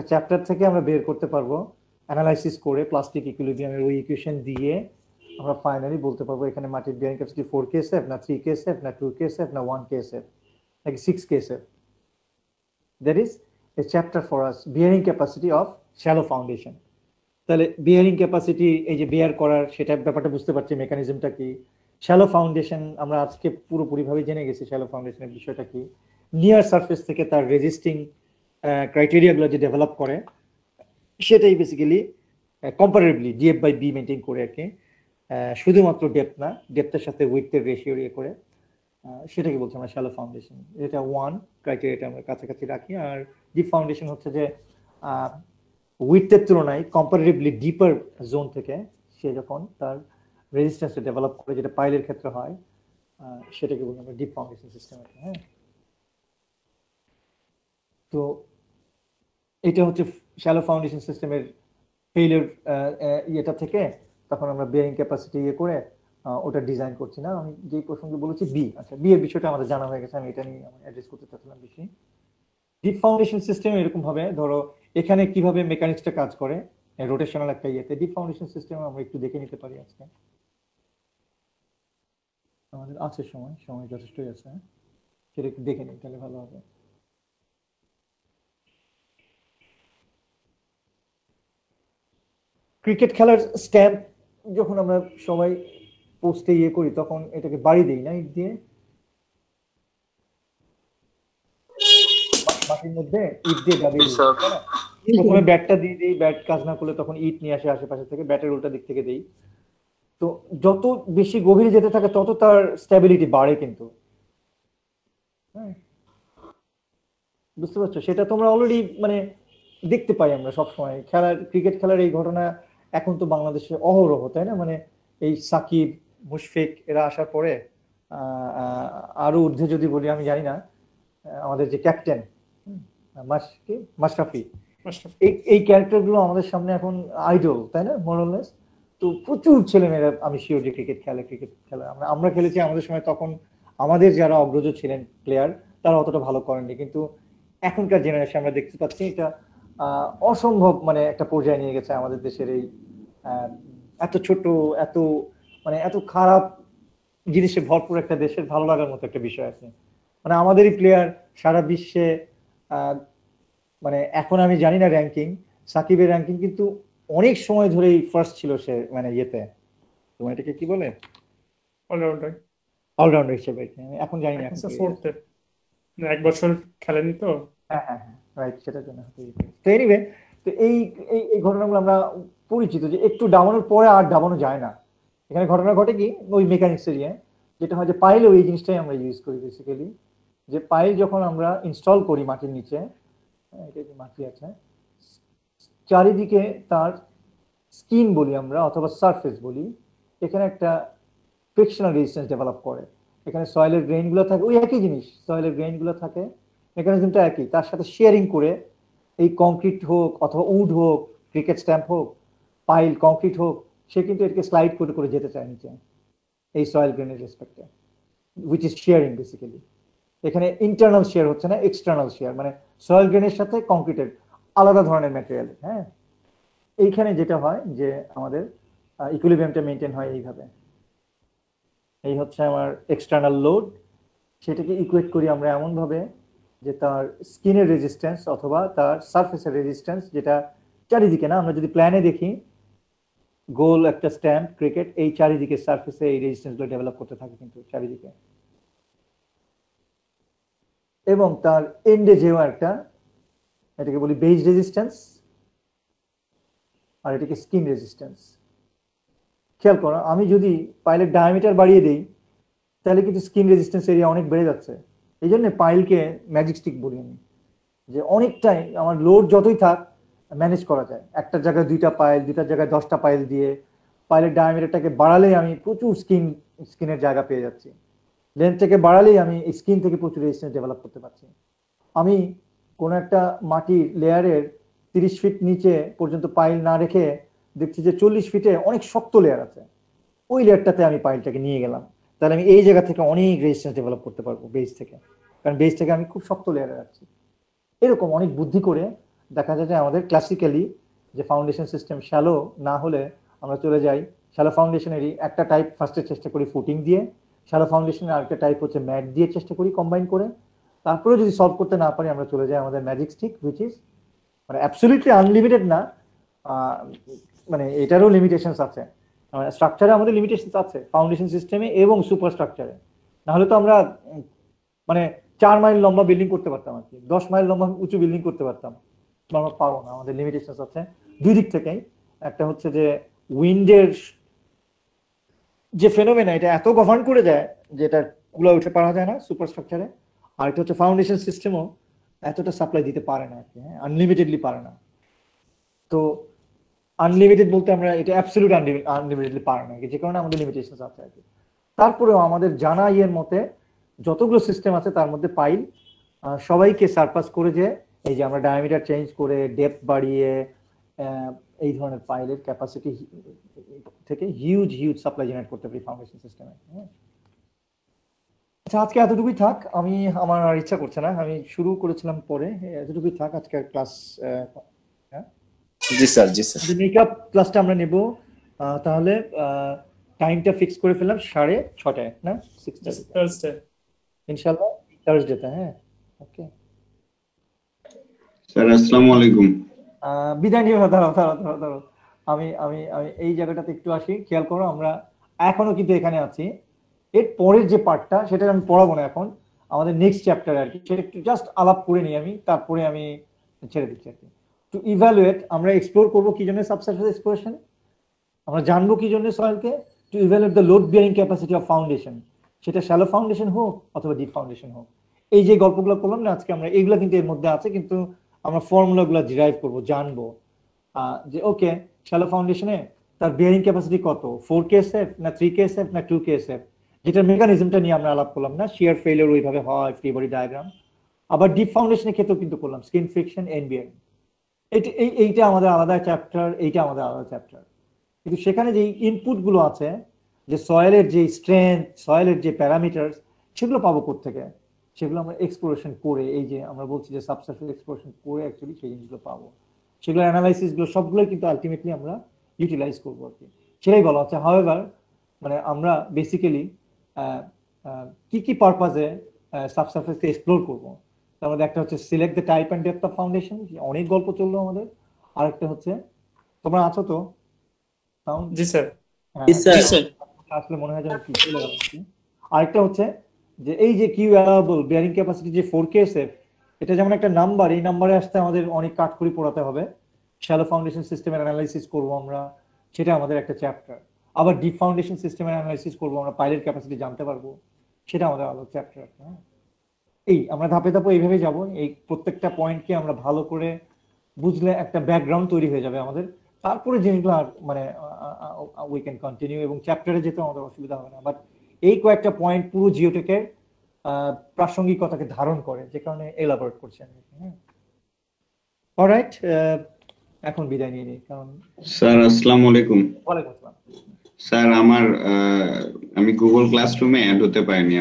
চ্যাপ্টার থেকে আমরা বের করতে পারবো অ্যানালাইসিস করে প্লাস্টিক ইকুইলিব্রিয়ামের ওই ইকুয়েশন দিয়ে আমরা ফাইনালি বলতে পারবো এখানে মাটির বিয়ারিং ক্যাপাসিটি 4K/s না 3K/s না 2K/s না 1K/s নাকি 6K/s। That is a chapter for us, bearing capacity of shallow foundation. তাহলে বিয়ারিং ক্যাপাসিটি, এই যে বেয়ার করার, সেটা ব্যাপারটা বুঝতে পারছি, মেকানিজমটা কি। শ্যালো ফাউন্ডেশন আমরা আজকে পুরোপুরিভাবে জেনে গেছি শ্যালো ফাউন্ডেশনের বিষয়টা কি। নিয়ার সারফেস থেকে তার রেজিস্টিং ক্রাইটেরিয়াগুলো যে ডেভেলপ করে সেটাই বেসিক্যালি কম্পারেবলি DF/B মেনটেন করে আর কি। শুধুমাত্র ডেপথ না, ডেপথের সাথে উইথের রেশিও ইয়ে করে, সেটাকে বলছি আমরা শ্যালো ফাউন্ডেশন। এটা 1 ক্রাইটেরিয়াটা আমরা কাছাকাছি রাখি। আর ডিপ ফাউন্ডেশন হচ্ছে যে উইথের তুলনায় কম্পারেটিভলি ডিপার জোন থেকে সে যখন তার রেজিস্ট্যান্সটা ডেভেলপ করে, যেটা পাইলের ক্ষেত্রে হয়, সেটাকে বলি আমরা ডিপ ফাউন্ডেশন সিস্টেম। হ্যাঁ, তো এটা হচ্ছে শ্যালো ফাউন্ডেশন সিস্টেমের ফেলিওর ইয়েটা থেকে তখন আমরা বেয়ারিং ক্যাপাসিটি ইয়ে করে ওটা ডিজাইন করছি না। আমি যেই প্রসঙ্গে বলেছি বি, আচ্ছা বি এর বিষয়টা আমাদের জানা হয়ে গেছে, আমি এটা নিয়ে অ্যাড্রেস করতে চাচ্ছিলাম বেশি। ডিপ ফাউন্ডেশন সিস্টেম এরকম ভাবে, ধরো এখানে কিভাবে মেকানিক্সটা কাজ করে রোটেশনাল একটা ইয়েতে, ডিপ ফাউন্ডেশন সিস্টেম আমরা একটু দেখে নিতে পারি আজকে। আমাদের আছে সময় যথেষ্টই আছে, সেটা একটু দেখে নিই তাহলে ভালো হবে। ক্রিকেট খেলার স্ট্যাম্প যখন আমরা সবাই পোস্টে ইয়ে করি তখন এটাকে বাড়ি দিই না ইট দিয়ে, মাটির মধ্যে ইট দিয়ে দাবিয়ে দিই, তাই না? প্রথমে ব্যাটটা দিয়ে দিই, ব্যাট কাজ না করলে তখন ইট নিয়ে আসে আশেপাশে থেকে, ব্যাটের উল্টা দিক থেকে দেই। তো যত বেশি গভীরে যেতে থাকে তত তার স্ট্যাবিলিটি বাড়ে কিন্তু। হ্যাঁ, বুঝতে পারছো? সেটা তোমরা অলরেডি মানে দেখতে পাই আমরা সবসময় ক্রিকেট খেলার এই ঘটনা এখন তো বাংলাদেশে অহরহ, তাই না? মানে এই সাকিব, মুশফিক এরা আসার পরে আরো ঊর্ধ্বে যদি বলি আমি জানি না, আমাদের যে ক্যাপ্টেন মাশরাফি, এই ক্যারেক্টার গুলো আমাদের সামনে এখন আইডল, তাই না? মোরলেস। তো প্রচুর ছেলেমেয়েরা আমি শিওর যে ক্রিকেট খেলা আমরা খেলেছি আমাদের সময়, তখন আমাদের যারা অগ্রজ ছিলেন প্লেয়ার তারা অতটা ভালো করেননি, কিন্তু এখনকার জেনারেশন আমরা দেখতে পাচ্ছি এটা অসম্ভব মানে একটা পর্যায়ে নিয়ে গেছে আমাদের দেশের এই এত ছোট, এত খারাপ জিনিসে ভরপুর একটা দেশের ভালো লাগার মতো একটা বিষয় আছে। মানে আমাদেরই প্লেয়ার সারা বিশ্বে, মানে এখন আমি জানি না র্যাঙ্কিং, সাকিবের র্যাঙ্কিং কিন্তু অনেক সময় ধরেই ফার্স্ট ছিল সে, মানে ইয়েতে, তোমার এটাকে কি বলে, অলরাউন্ডার হিসেবে। এখন জানি না, এক বছর খেলেনি তো। হ্যাঁ রাইট, সেটার জন্য। তো এনিওয়ে, তো এই ঘটনাগুলো আমরা পরিচিত, যে একটু ডাবানোর পরে আর ডাবানো যায় না। এখানে ঘটনা ঘটে কি, ওই মেকানিক্স এরিয়া যেটা হয় যে পাইলেও এই জিনিসটাই আমরা ইউজ করি বেসিক্যালি, যে পাইল যখন আমরা ইনস্টল করি মাটির নিচে, এটা যে মাটি আছে, চারিদিকে তার স্কিন বলি আমরা অথবা সারফেস বলি, এখানে একটা ফ্রিকশনাল রেজিস্ট্যান্স ডেভেলপ করে। এখানে সয়েলের গ্রেইনগুলো থাকে, ওই একই জিনিস, সয়েলের গ্রেইনগুলো থাকে, মেকানিজমটা একই, তার সাথে শেয়ারিং করে এই কংক্রিট হোক অথবা উড হোক, ক্রিকেট স্ট্যাম্প হোক, পাইল কংক্রিট হোক, সে কিন্তু এটাকে স্লাইড করে করে যেতে চায় নিচে এই সয়েল গ্রেনের রেসপেক্টে, উইচ ইজ শেয়ারিং বেসিক্যালি। এখানে ইন্টারনাল শেয়ার হচ্ছে না, এক্সটার্নাল শেয়ার, মানে সয়েল গ্রেনের সাথে কংক্রিটের আলাদা ধরনের ম্যাটেরিয়াল। হ্যাঁ, এইখানে যেটা হয় যে আমাদের ইকুইলিব্রিয়ামটা মেনটেন হয় এইভাবে। এই হচ্ছে আমার এক্সটার্নাল লোড, সেটাকে ইকুয়েট করি আমরা এমনভাবে যে তার স্কিনের রেজিস্ট্যান্স অথবা তার সারফেসের রেজিস্ট্যান্স, যেটা চারিদিকে না, আমরা যদি প্ল্যানে দেখি গোল একটা স্ট্যাম্প ক্রিকেট, এই চারিদিকে সারফেসে এই রেজিস্ট্যান্সগুলো ডেভেলপ করতে থাকে কিন্তু চারিদিকে, এবং তার এন্ডে যেও একটা, এটাকে বলি বেজ রেজিস্ট্যান্স আর এটাকে স্কিন রেজিস্ট্যান্স। খেয়াল করো, আমি যদি পাইলের ডায়ামিটার বাড়িয়ে দিই তাহলে কিন্তু স্কিন রেজিস্ট্যান্স এরিয়া অনেক বেড়ে যাচ্ছে। এই জন্য পাইলকে ম্যাজিক স্টিক বলি আমি, যে অনেকটাই আমার লোড যতই থাক ম্যানেজ করা যায়। একটা জায়গায় 2টা পাইল, 2টার জায়গায় 10টা পাইল দিয়ে পাইলের ডায়ামিটারটাকে বাড়ালেই আমি প্রচুর স্কিনের জায়গা পেয়ে যাচ্ছি, লেন্থটাকে বাড়ালেই আমি স্কিন থেকে প্রচুর রেজিস্ট্যান্স ডেভেলপ করতে পারছি। আমি কোনো একটা মাটির লেয়ারের 30 ফিট নিচে পর্যন্ত পাইল না রেখে দেখছি যে 40 ফিটে অনেক শক্ত লেয়ার আছে, ওই লেয়ারটাতে আমি পাইলটাকে নিয়ে গেলাম, তাহলে আমি এই জায়গা থেকে অনেক রেজিস্ট্যান্স ডেভেলপ করতে পারবো বেস থেকে, কারণ বেস থেকে আমি খুব শক্ত লেয়ারে রাখছি। এরকম অনেক বুদ্ধি করে দেখা যায় যে আমাদের ক্লাসিক্যালি যে ফাউন্ডেশন সিস্টেম শ্যালো না হলে আমরা চলে যাই শ্যালো ফাউন্ডেশনেরই একটা টাইপ ফার্স্টে চেষ্টা করি ফুটিং দিয়ে, শ্যালো ফাউন্ডেশনের আরেকটা টাইপ হচ্ছে ম্যাট দিয়ে চেষ্টা করি কম্বাইন করে, তারপরে যদি সলভ করতে না পারি আমরা চলে যাই আমাদের ম্যাজিক স্টিক, হুইচ ইজ মানে অ্যাবসলিউটলি আনলিমিটেড না, মানে এটারও লিমিটেশনস আছে, স্ট্রাকচারে আমাদের লিমিটেশনস আছে ফাউন্ডেশন সিস্টেমে এবং সুপার স্ট্রাকচারে। নাহলে তো আমরা মানে 4 মাইল লম্বা বিল্ডিং করতে পারতাম আর কি, 10 মাইল লম্বা উঁচু বিল্ডিং করতে পারতাম, আমরা পারবো না, আমাদের লিমিটেশনস আছে দুই দিক থেকেই। একটা হচ্ছে যে উইন্ডের যে ফেনোমেনা এটা এত গভর্ন করে যায় যে এটা কুলা উঠে পারা যায় না সুপার স্ট্রাকচারে, আর এটা হচ্ছে ফাউন্ডেশন সিস্টেমও এতটা সাপ্লাই দিতে পারে না আর কি, হ্যাঁ, আনলিমিটেডলি পারে না। তো আনলিমিটেড বলতে আমরা এটা অ্যাবসলিউট আনলিমিটেডলি পারে না, যে কারণে আমাদের লিমিটেশনস আছে আর কি। তারপরেও আমাদের জানা ইয়ের মতে যতগুলো সিস্টেম আছে তার মধ্যে পাইল সবাইকে সারপাস করে, যে এই যে আমরা ডায়ামিটার চেঞ্জ করে ডেপথ বাড়িয়ে এই ধরনের পাইলের ক্যাপাসিটি থেকে হিউজ সাপ্লাই জেনারেট করতে পারি ফাউন্ডেশন সিস্টেমে। আচ্ছা, আজকে এতটুকুই থাক, আমি আমার আর ইচ্ছা করছে না, আমি শুরু করেছিলাম পরে, এতটুকুই থাক আজকের ক্লাস। জি স্যার, জি স্যার। মেকআপ ক্লাসটা আমরা নেব, তাহলে টাইমটা ফিক্স করে ফেললাম 6:30 না 6:30 থার্সডে ইনশাআল্লাহ, থার্সডেতে। হ্যাঁ, ওকে স্যার, আসসালামু আলাইকুম। বিদায় নিয়ে ধরো আমি আমি আমি এই জায়গাটাতে একটু আসি, খেয়াল করো আমরা এখনো কিন্তু এখানে আছি, এর পরের যে পার্টটা সেটা আমি পড়াবো না এখন, আমাদের নেক্সট চ্যাপ্টার আর কি, সেটা একটু জাস্ট আলাপ করে নিই আমি, তারপরে আমি ছেড়ে দিচ্ছি আর কি। টু ইভ্যালুয়েট আমরা এক্সপ্লোর করবো কি জন্য সাবসারফেস এক্সপ্লোরেশন, আমরা জানবো কি জন্য সয়েলকে, to evaluate the load bearing capacity of foundation, সেটা শ্যালো ফাউন্ডেশন হোক অথবা ডিপ ফাউন্ডেশন হোক। এই যে গল্পগুলো করলাম না আজকে আমরা, এগুলো কিন্তু এর মধ্যে আছে, কিন্তু আমরা ফর্মুলাগুলো ডিরাইভ করবো, জানবো যে ওকে শ্যালো ফাউন্ডেশনে তার বিয়ারিং ক্যাপাসিটি কত, 4KSF না 3KSF না 2KSF, যেটার মেকানিজমটা নিয়ে আমরা আলাপ করলাম না, শিয়ার ফেলিওর ওইভাবে হয়, ফ্রি বডি ডায়াগ্রাম। আবার ডিপ ফাউন্ডেশনের ক্ষেত্রেও কিন্তু করলাম স্কিন ফ্রিকশন, এন্ড বিয়ারিং। এইটা আমাদের আলাদা চ্যাপ্টার, এইটা আমাদের আলাদা চ্যাপ্টার, কিন্তু সেখানে যে ইনপুট গুলো আছে, যে সয়েলের যে স্ট্রেংথ, সয়েলের যে প্যারামিটার, সেগুলো পাবো কোত্থেকে, সেগুলো আমরা এক্সপ্লোরেশন করে, এই যে আমরা বলছি যে সাবসারফেস এক্সপ্লোরেশন করে অ্যাকচুয়ালি সেই জিনিসগুলো পাবো, সেগুলো অ্যানালাইসিস গুলো সবগুলোই কিন্তু আলটিমেটলি আমরা ইউটিলাইজ করবো আর কি, সেটাই বলা হচ্ছে। হাউএভার মানে আমরা বেসিক্যালি কি পারপাজে সাবসারফেসকে এক্সপ্লোর করবো, তার মধ্যে একটা হচ্ছে select the type and depth of foundation, অনেক গল্প চললো আমাদের। আরেকটা হচ্ছে, তোমরা আছো তো? জি স্যার। আসলে মনে হয় যেন কি চলে গেল। আরেকটা হচ্ছে যে এই যে কিউ অ্যালাউয়েবল বিয়ারিং ক্যাপাসিটি যে 4KSF, এটা যেমন একটা নাম্বার, এই নাম্বারে আসতে আমাদের অনেক কাঠখড়ি পোড়াতে হবে, শ্যালো ফাউন্ডেশন সিস্টেমের অ্যানালাইসিস করবো আমরা, সেটা আমাদের একটা চ্যাপ্টার। আবার ডিপ ফাউন্ডেশন সিস্টেমের অ্যানালাইসিস করবো আমরা, পাইলের ক্যাপাসিটি জানতে পারবো, সেটা আমাদের আলাদা চ্যাপ্টার। হ্যাঁ, এই আমরা ধাপে ধাপে এইভাবে যাব, এই প্রত্যেকটা পয়েন্টকে আমরা ভালো করে বুঝলে একটা ব্যাকগ্রাউন্ড তৈরি হয়ে যাবে আমাদের, তারপরে জিনিসগুলো আর মানে উই ক্যান কন্টিনিউ, এবং চ্যাপ্টারে যেতে আমাদের অসুবিধা হবে না। বাট এই কয়েকটা পয়েন্ট পুরো জিওটেকের প্রাসঙ্গিকতাকে ধারণ করে, যে কারণে এলাবোরেট করছি আমি। হ্যাঁ, অলরাইট, এখন বিদায় নিয়ে নিই, কারণ স্যার, আসসালামু আলাইকুম। ওয়ালাইকুম আসসালাম। স্যার, আমি গুগল ক্লাসরুমে অ্যাড হতে পারিনি।